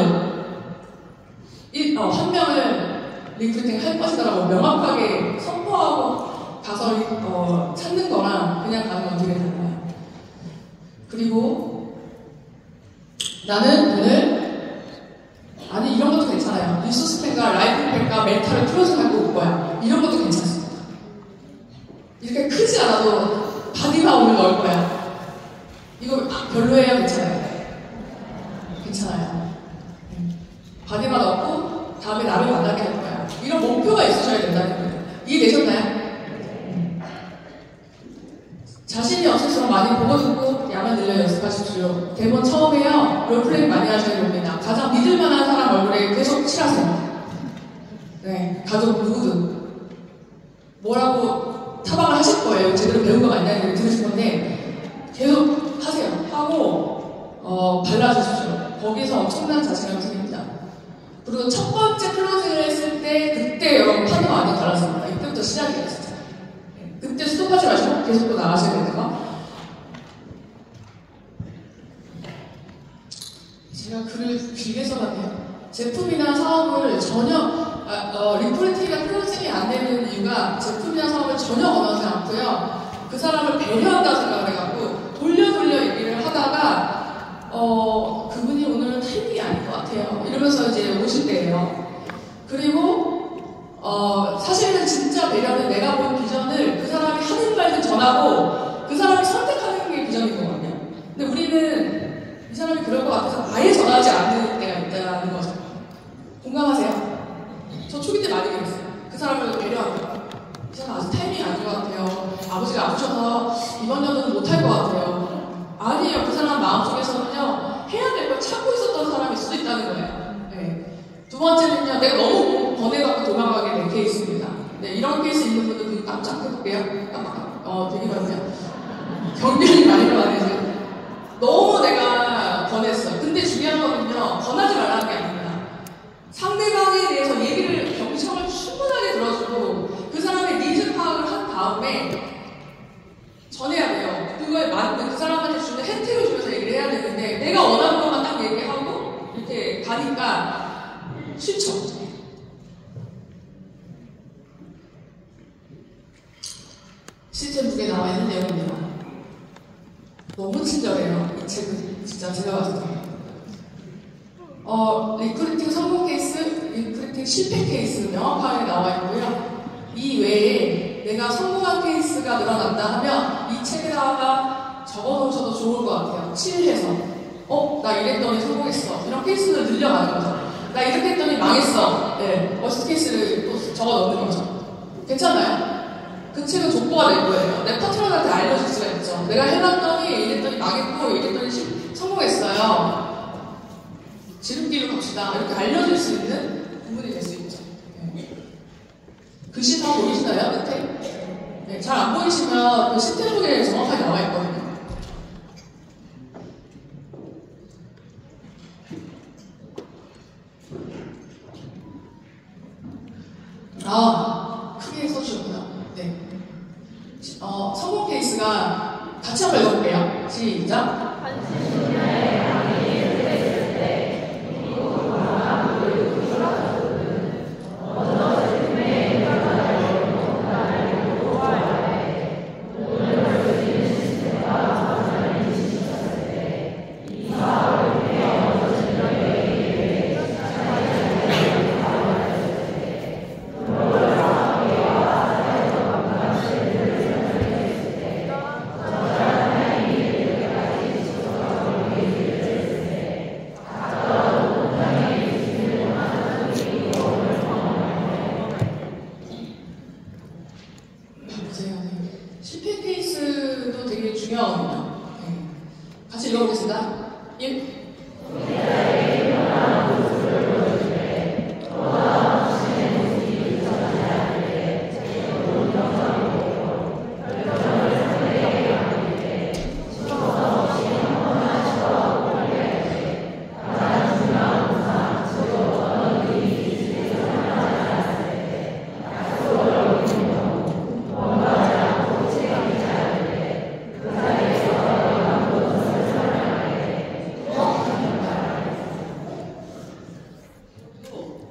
한 명을 리프팅 할 것이다라고 명확하게 선포하고 가서 찾는 거랑 그냥 가는 건 되게 달라요. 그리고 나는 오늘 이런 것도 괜찮아요. 리소스팩과 라이프팩과 멘탈을 클로징하고 올 거야. 이런 것도 괜찮습니다. 이렇게 크지 않아도 바디만 오늘 넣을 거야. 이거 별로예요? 괜찮아요? 괜찮아요. 바디만 넣고 다음에 나를 만나게 할 거야. 이런 목표가 있으셔야 된다는 거예요. 이해되셨나요? 자신이 없을수록 많이 보고 듣고 양을 늘려 연습하십시오. 대본 처음에요. 롤플레잉 많이 하셔야 됩니다. 가장 믿을 만한 사람 얼굴에 계속 칠하세요. 네, 가족 누구든 뭐라고 타박을 하실 거예요. 제대로 배운 거 맞냐 이렇게 들으실 건데 계속 하세요. 하고 발라주십시오. 거기서 엄청난 자신감이 생깁니다. 그리고 첫 번째 클로징을 했을 때 그때 여러분 판도가 완전 달랐습니다. 이때부터 시작이에요. 진짜. 그때 스톱하지 마시고 계속 또 나가셔야 되는 거. 제가 글을 길게 써봤네요. 제품이나 사업을 전혀 리프팅이나 클로징이 안 되는 이유가 제품이나 사업을 전혀 원하지 않고요. 그 사람을 배려한다고 생각을 해갖고 돌려 얘기를 하다가 그분이 오늘은 타이밍이 아닌 것 같아요. 이러면서 이제 오실 때예요. 그리고 사실은 진짜 배려는 내가 본 비전을 그 사람이 하는 말도 전하고 그 사람이 선택하는 게 비전인 거거든요. 근데 우리는 이 사람이 그럴 것 같아서 아예 전하지 않는 때가 있다는 거죠. 공감하세요? 저 초기 때 많이 그랬어요. 그 사람을 배려한다. 이 사람 아직 타이밍이 아닌 것 같아요. 아버지가 아프셔서 이번 연도는 못할 것 같아요. 아니에요. 그 사람 마음속에서는요, 해야 될 걸 찾고 있었던 사람일 수도 있다는 거예요. 네. 두 번째는요, 내가 너무 번해갖고 도망가게 된 케이스입니다. 네, 이런 케이스 있는 분들 눈 깜짝 해볼게요. 되게 많네요. 경련이 많이 일어나네요. 너무 내가 권했어요. 근데 중요한 거는요, 권하지 말라는 게 아닙니다. 상대방에 대해서 얘기를 경청을 충분하게 들어주고 그 사람의 니즈 파악을 한 다음에 전해야 돼요. 그거에 맞는 그 사람한테 주는 혜택을 주면서 얘기를 해야 되는데 내가 원하는 것만 딱 얘기하고 이렇게 가니까 싫죠. 시스템 2개 나와 있는 내용입니다. 너무 친절해요. 이 책은 진짜 제가 봤을 때. 리크루팅 성공 케이스, 리크루팅 실패 케이스 명확하게 나와 있고요. 이 외에 내가 성공한 케이스가 늘어난다 하면 이 책에다가 적어놓으셔도 좋을 것 같아요. 칠해서. 나 이랬더니 성공했어. 이런 케이스를 늘려가는 거죠. 나 이렇게 했더니 망했어. 네, 워스트 케이스를 또 적어놓는 거죠. 괜찮아요? 그 책은 족보가 될 거예요. 내 파트너한테 알려줄 수가 있죠. 내가 해봤더니 이랬더니 망했고 이랬더니 성공했어요. 지름길로 갑시다. 이렇게 알려줄 수 있는 부분이 될 수 있죠. 글씨 다 보이시나요? 끝에? 네, 잘 안 보이시면 그 시태북에 정확하게 나와 있거든요. 크게 써주셨구나. 네. 성공 케이스가 같이 한번 읽어볼게요. 시작. 실패 케이스도 되게 중요하거든요. 네. 같이 읽어보겠습니다. 1.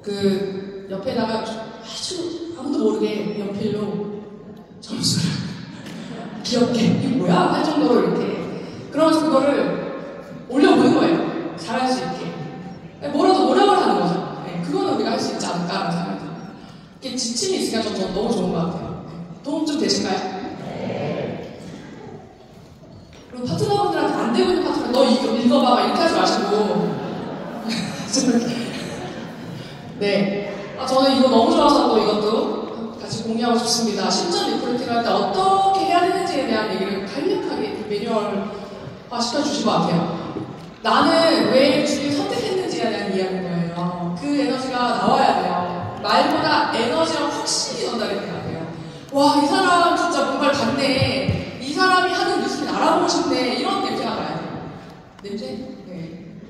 그 옆에다가 아주 아무도 모르게 연필로 점수를 귀엽게 이게 뭐야? 할 정도로 이렇게 그러면서 그거를 올려보는 거예요. 잘할 수 있게 뭐라도 노력을 하는 거죠. 네, 그거는 우리가 할 수 있지 않을까라는 생각이 듭니다. 이게 지침이 있으니까 저는 너무 좋은 것 같아요. 도움 좀 되실까요? 네. 그리고 파트너분들한테 안 되고 있는 파트너 너 이거 읽어봐 이렇게 하지 마시고 네, 저는 이거 너무 좋아서 또 이것도 같이 공유하고 싶습니다. 실전 리크루팅 할 때 어떻게 해야 되는지에 대한 얘기를 간략하게 매뉴얼화 시켜주신 것 같아요. 나는 왜 주를 선택했는지에 대한 이야기인 거예요. 그 에너지가 나와야 돼요. 말보다 에너지랑 확신이 전달이 돼야 돼요. 와, 이 사람 진짜 뭔가를 봤네. 이 사람이 하는 뉴스를 알아보고 싶네. 이런 냄새가 나야 돼요. 냄새? 네.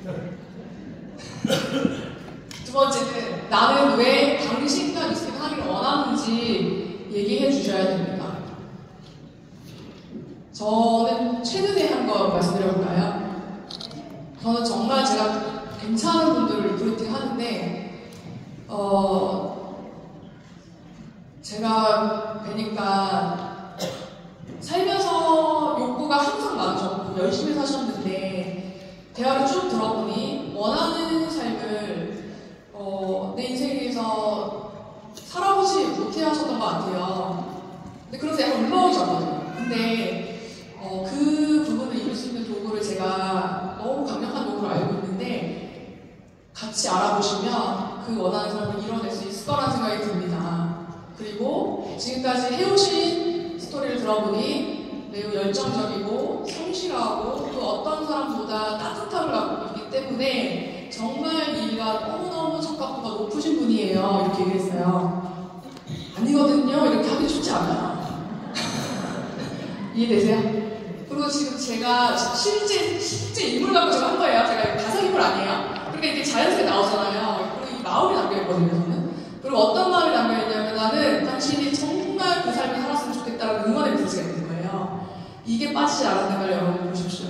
두 번째는 나는 왜 당신과 뉴스를 하기를 원하는지 얘기해 주셔야 됩니다. 저는 최근에 한 거 말씀드려볼까요? 저는 정말 제가 괜찮은 분들을 리크루팅 하는데 제가 뵈니까 살면서 욕구가 항상 많으셨고 열심히 사셨는데 대화를 쭉 들어보니 원하는 삶을 내 인생에서 살아보지 못해 하셨던 것 같아요. 근데 그래서 약간 울먹이셨거든요. 근데 그 부분을 이룰 수 있는 도구를 제가 너무 강력한 도구로 알고 있는데 같이 알아보시면 그 원하는 삶을 이뤄낼 수 있을 거라는 생각이 듭니다. 그리고 지금까지 해오신 스토리를 들어보니 매우 열정적이고 성실하고 또 어떤 사람보다 따뜻함을 갖고 있기 때문에 정말 이 일과 너무너무 적합도가 높으신 분이에요. 이렇게 얘기했어요. 아니 아니거든요. 이렇게 하기 쉽지 않아요. 이해되세요? 그리고 지금 제가 실제 인물 갖고 제가 한 거예요. 제가 가상 인물 아니에요. 그러니까 이게 자연스레 나오잖아요. 그리고 이 마음이 담겨있거든요, 저는. 그리고 어떤 마음이 담겨있냐면 나는 당신이 정말 그 삶을 살았으면 좋겠다라는 응원의 메시지가 있는 거예요. 이게 빠지지 않았는 걸 여러분 보십시오.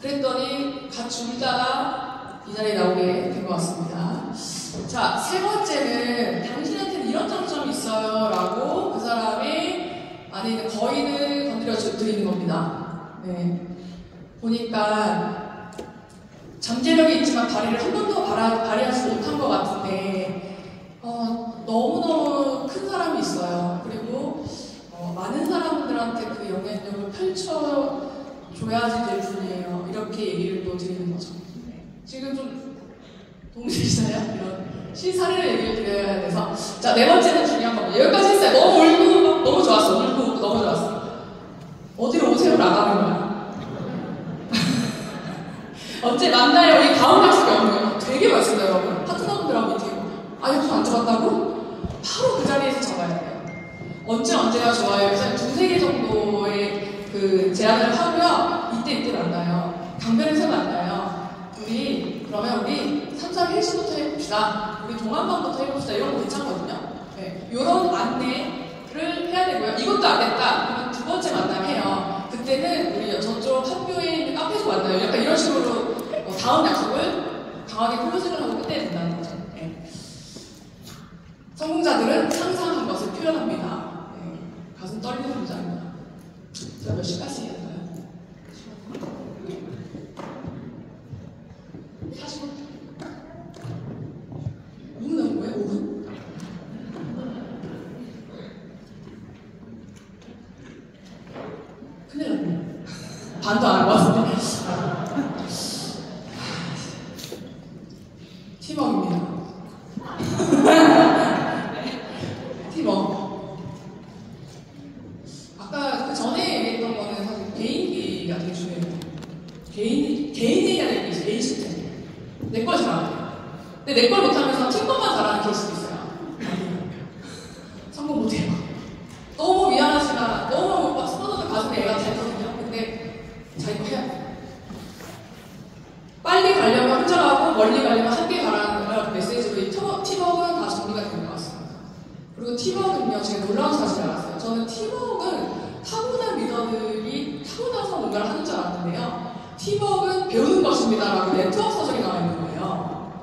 그랬더니 같이 울다가 이 자리에 나오게 된 것 같습니다. 자, 세 번째는 당신한테는 이런 장점이 있어요 라고 그 사람이 안에 있는 거인을 건드려 드리는 겁니다. 네. 보니까 잠재력이 있지만 다리를 한 번도 발휘하지 못한 것 같은데 너무너무 큰 사람이 있어요. 그리고 많은 사람들한테 그 영향력을 펼쳐줘야지 될 분이에요. 이렇게 얘기를 또 드리는 거죠. 네. 지금 좀 동의되시나요? 이런 시사례를 얘기를 드려야 돼서. 자, 네 번째는 중요한 겁니다. 여기까지 했어요. 너무 울고 너무 좋았어. 울고 너무 좋았어. 어디로 오세요? 나가는 거야. 언제 만나요? 우리 다음 약속이 없는 거예요. 되게 맛있어요, 여러분. 파트너분들하고 미팅. 약속 안 잡았다고? 바로 그 자리에서 잡아야 돼요. 언제가 좋아요? 그래서 2-3개 정도의 그 제안을 하고요. 이때 만나요. 강변에서 만나요. 그러면 우리 3-4 헬스부터 해봅시다. 우리 동안반부터 해봅시다. 이런 거 괜찮거든요. 네. 이런 안내를 해야 되고요. 이것도 안 됐다. 그러면 2번째 만남해요. 그때는 우리 저쪽 학교에 있는 카페에서 만나요. 약간 이런 식으로 다음 약속을 강하게 클로징을 하고 끝내야 된다는 거죠. 네. 성공자들은 상상한 것을 표현합니다. 네. 가슴 떨리는 문장입니다. 자, 몇 시까지 했나요? 40분? 5분 남은 거예요? 5분? 큰일 났네. 반도 안 한 것 같은데. 팀워크입니다. 팀워크. 아까 그 전에 얘기했던 거는 사실 개인기가 되게 중요해요. 개인기가 되게 있어요. 개인 시스템. 내 걸 잘하는 거예요. 근데 내 걸 못하면서 팀원만 잘하는 케이스도 있어요. 성공 못해요. 너무 미안하지만 너무 막 스포너들 가슴에 애가 닿거든요. 근데 자기 거 해야 돼요. 빨리 가려면 혼자 가고 멀리 가려면 함께 가라는 메시지로 이 팀워크는 다 정리가 되는 것 같습니다. 그리고 팀워크는요, 제가 놀라운 사실을 알았어요. 저는 팀워크는 타고난 리더들이 타고나서 뭔가를 하는 줄 알았는데요. 팀워크는 배우는 것입니다 라고 네트워크 서적에 나와 있는 거예요.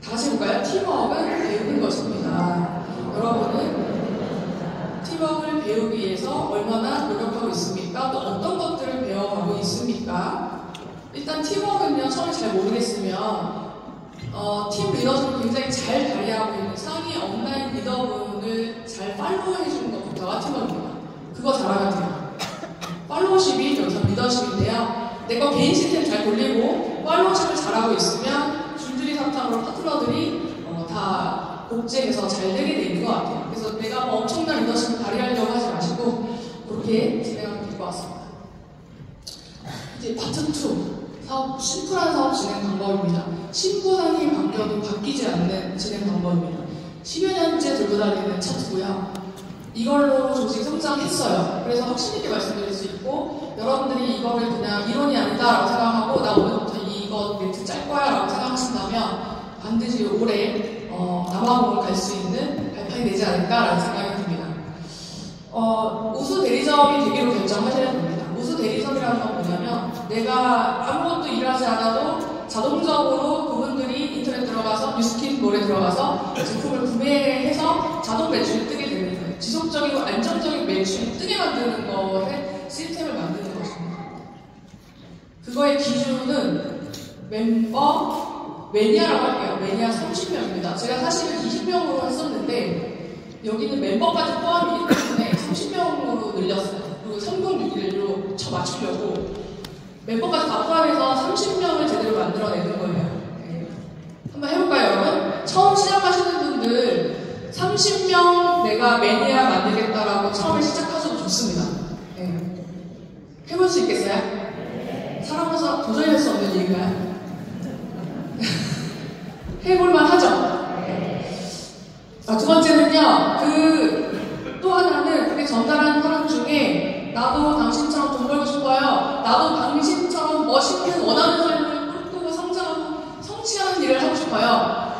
다시 해볼까요? 팀워크는 배우는 것입니다. 여러분은 팀워크를 배우기 위해서 얼마나 노력하고 있습니까? 또 어떤 것들을 배워가고 있습니까? 일단 팀워크는요, 처음에 잘 모르겠으면 팀 리더십을 굉장히 잘 발휘하고 있는 상위 온라인 리더분을 잘 팔로우 해주는 것부터가 팀워크입니다. 그거 잘하면 돼요. 팔로우십이 여기서 리더십인데요. 내가 개인 시스템 잘 돌리고 팔로우십을 잘하고 있으면 줄줄이 사탕으로 파트너들이 다 복제해서 잘 되게 돼 있는 것 같아요. 그래서 내가 뭐 엄청난 리더십을 발휘하려고 하지 마시고 그렇게 진행하면 될 것 같습니다. 이제 파트 2, 심플한 사업 진행 방법입니다. 신분상이 바뀌어도 바뀌지 않는 진행 방법입니다. 10여 년째 들고 다니는 차트고요. 이걸로 조직 성장했어요. 그래서 확신있게 말씀드릴 수 있고, 여러분들이 이거를 그냥 이론이 아니다라고 생각하고 나 오늘부터 이거 멘트 짤 거야 라고 생각하신다면 반드시 올해 남아공을 갈 수 있는 발판이 되지 않을까라는 생각이 듭니다. 우수 대리점이 되기로 결정하셔야 됩니다. 우수 대리점이라는 건 뭐냐면 내가 아무것도 일하지 않아도 자동적으로 그분들이 인터넷 들어가서 뉴스킷몰에 들어가서 제품을 구매해서 자동 매출이 뜨게 되는 거예요. 지속적이고 안정적인 매출이 뜨게 만드는 거에 시스템을 만드는 것입니다. 그거의 기준은 매니아라고 할게요. 매니아 30명입니다. 제가 사실은 20명으로 했었는데 여기는 멤버까지 포함이기 때문에 30명으로 늘렸어요. 그리고 3061로 맞추려고 멤버까지 다 포함해서 30명을 제대로 만들어내는 거예요. 네. 한번 해볼까요, 여러분? 처음 시작하시는 분들 30명 내가 매니아 만들겠다라고 처음에 시작하셔도 좋습니다. 네. 해볼 수 있겠어요? 살아가서 도저히 할 수 없는 일인가요? 해볼만 하죠? 두 번째는요, 또 하나는 그게 전달하는 사람 중에 나도 당신처럼 돈 벌고 싶어요. 나도 당신처럼 멋있는 원하는 삶을 꿈꾸고 성장하고 성취하는 일을 하고 싶어요.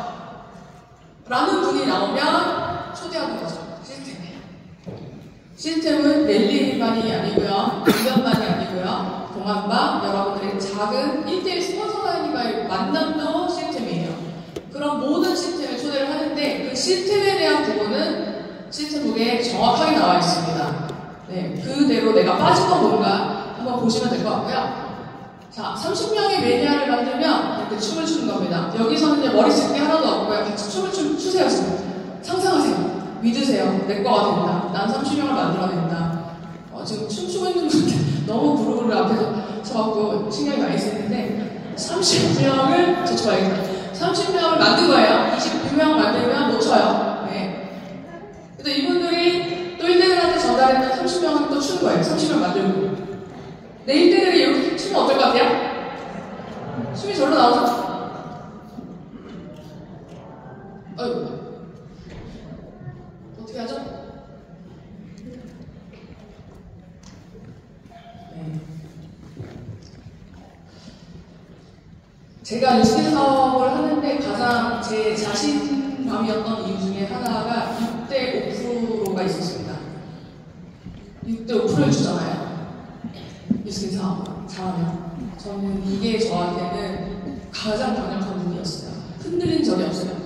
라는 분이 나오면 초대하는 거죠. 시스템은 랠리만이 아니고요, 공연만이 아니고요, 동안과 여러분들의 작은 1대1 스폰서와의 만남도 시스템이에요. 그런 모든 시스템을 초대를 하는데 그 시스템에 대한 부분은 시스템북에 정확하게 나와 있습니다. 네, 그대로 내가 빠진 건 뭔가 한번 보시면 될 것 같고요. 자, 30명의 매니아를 만들면 이렇게 춤을 추는 겁니다. 여기서는 이제 머리 쓸 게 하나도 없고요. 같이 춤을 추세요. 상상하세요. 믿으세요. 내 거가 된다. 난 30명을 만들어낸다. 지금 춤추고 있는 분들 너무 부르르 앞에서 저하고 신경이 많이 쓰이는데 30명을 저쳐야겠다. 30명을 만든 거예요. 29명 만들면 놓쳐요. 네. 근데 이분들이 또 1대들한테 전달했던 30명을 또 추는 거예요. 30명 만들고. 내 1대들이 이렇게 추면 어떨 것 같아요? 춤이 절로 나오죠? 어떻게 하죠? 네. 제가 뉴스킨 사업을 하는데 가장 제 자신감이었던 이유 중에 하나가 6대 5%가 있었습니다. 6대 5%를 주잖아요. 뉴스킨 사업 잘하면. 저는 이게 저한테는 가장 강력한 부분이었어요. 흔들린 적이 없어요.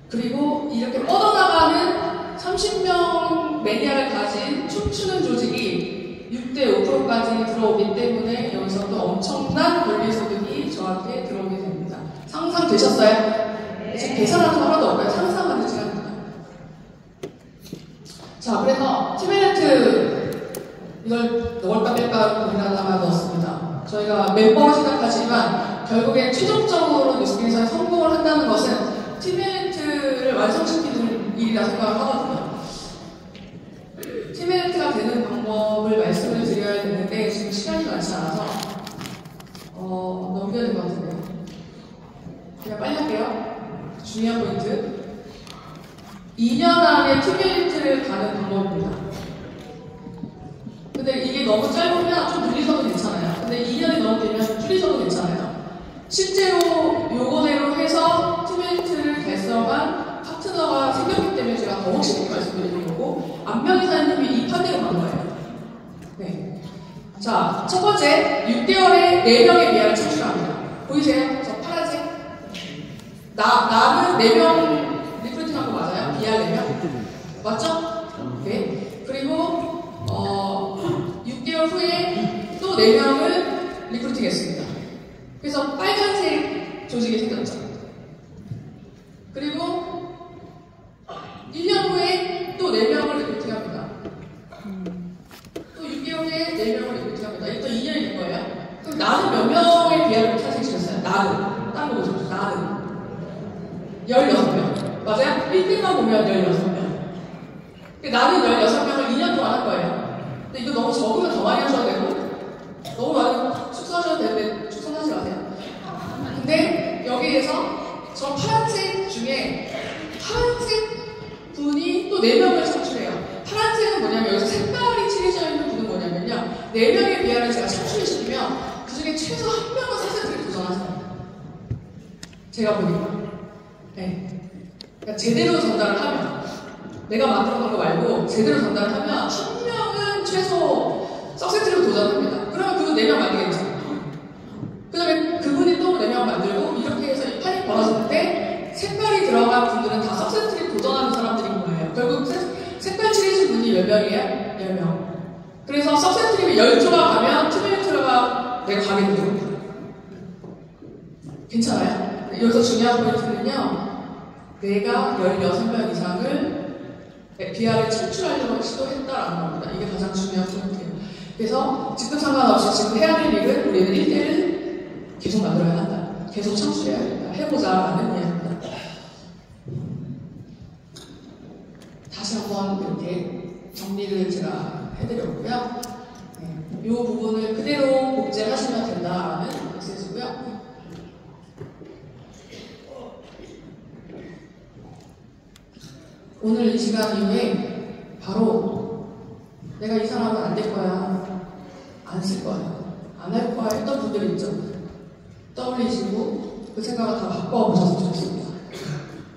그리고 이렇게 뻗어나가는 30명 매니아를 가진 춤추는 조직이 6대 5%까지 들어오기 때문에 여기서 또 엄청난 권리소득이 저한테 들어오게 됩니다. 상상되셨어요? 지금 계산하는 거 하나도 없고요. 상상하는 시간입니다. 자, 그래서 티메네트 이걸 넣을까 뺄까 고민하다가 넣었습니다. 저희가 멤버로 생각하지만 결국엔 최종적으로 뉴스kin에서 성공을 한다는 것은 티메네트를 완성시키는 일이라 생각을 하거든요. 티메네트가 되는 방법을 말씀을 드려야 되는데 지금 시간이 많지 않아서 넘겨야 될 것 같은데요. 그냥 빨리 할게요. 중요한 포인트. 2년 안에 티메네트를 가는 방법입니다. 근데 이게 너무 짧으면 좀 늘리셔도 괜찮아요. 근데 2년이 너무 되면 줄이셔도 괜찮아요. 실제로 요거대로 해서 티메네트를 달성한 파트너가 생겼기 때문에 제가 더 확실히 말씀드리는 거고, 안명이사님이 이 판대로 간 거예요. 네. 자, 첫 번째, 6개월에 4명의 미아를 창출합니다. 보이세요? 저 파란색? 나는 4명 리크루팅 한 거 맞아요? 미아 4명? 맞죠? 네. 그리고 6개월 후에 또 4명을 리크루팅 했습니다. 그래서 빨간색 조직이 생겼죠. 그리고 1년 후에 또 4명을 리크루팅합니다. 또 6개월 후에 4명을 리크루팅합니다. 이게 또 2년이 된 거예요. 그럼 나는 몇 명의 비하를 탄생시켰어요? 나는. 딴 거 보셔보세요. 나는. 16명. 맞아요? 1등만 보면 16명. 나는 16명을 2년 동안 한 거예요. 근데 이거 너무 적으면 더 많이 하셔도 되고, 너무 많이 축소하셔도 되는데, 축소하지 마세요. 근데 여기에서 저 파란색 중에 파란색 분이 또 4명을 창출해요. 파란색은 뭐냐면 여기서 색깔이 칠해져 있는 분은 뭐냐면요, 4명의 비하를 제가 창출을 시키면 그 중에 최소 1명은 사세트를 도전하세요. 제가 보니까. 네. 그러니까 제대로 전달을 하면, 내가 만들어놓은 거 말고 제대로 전달을 하면 1명은 최소 석세트를 도전합니다. 그러면 그 4명 만들겠죠. 그 다음에 그분이 또 4명 만들고 이렇게 해서 이 판이 벌어지는데 색깔이 들어간 분들은 다 석세트를 도전하는 사람들인 거예요. 결국 색깔 칠해진 분이 몇 명이에요? 10명. 그래서 석세트림이 10조가 가면 티메네트가 내가 가게 되는 겁니다. 괜찮아요? 여기서 중요한 포인트는요, 내가 16명 이상을 비하를 창출하려고 시도했다라는 겁니다. 이게 가장 중요한 포인트예요. 그래서 직급 상관없이 지금 해야 될 일은 우리는 1대를 계속 만들어야 한다. 계속 창출해야 된다. 해보자라는 이야기입니다. 다시 한번 이렇게 정리를 제가 해드렸고요. 네, 이 부분을 그대로 복제하시면 된다라는 메시지고요. 오늘 이 시간 이후에 바로 내가 이 사람은 안 될 거야, 안 쓸 거야, 안 할 거야 했던 분들이 있죠. 떠올리시고 그 생각을 다 바꿔보셨으면 좋겠습니다.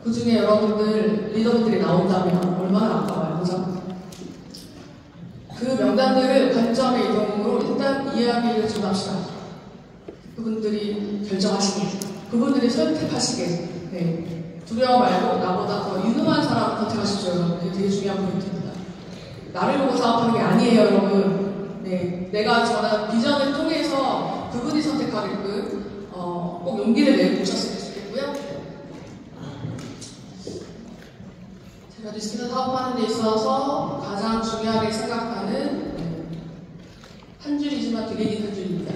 그 중에 여러분들 리더분들이 나온다면 얼마나 아까워요, 그죠? 그 명단들을 관점의 이동으로 일단 이야기를 좀 합시다. 그분들이 결정하시게, 그분들이 선택하시게, 네. 두려워 말고 나보다 더 유능한 사람을 선택하십시오, 여러분. 그게 되게 중요한 포인트입니다. 나를 보고 사업하는 게 아니에요, 여러분. 네. 내가 전한 비전을 통해서 그분이 선택하게끔 꼭 용기를 내보셨으면 좋겠고요. 제가 디스키드 사업하는 데 있어서 가장 중요하게 생각하는 한 줄이지만 되게 긴 한 줄입니다.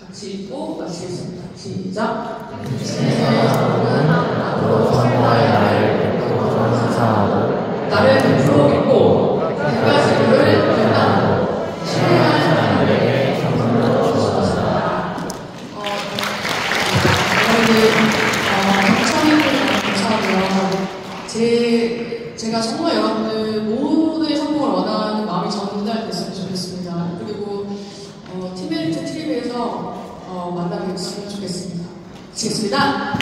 같이 읽고 마치겠습니다. 시작. 앞으로 성과의 나를 100% 시사하고 나를 100% 믿고 내가 재료를 결단하고 신뢰하는 사람들에게 선물로 주었다. 여러분들 감사하고요. 제가 정말 여러분들 모두의 성공을 원하는 마음이 전달됐으면 좋겠습니다. 그리고 팀메이트 트립에서 만나뵙으면 좋겠습니다. 마치겠습니다.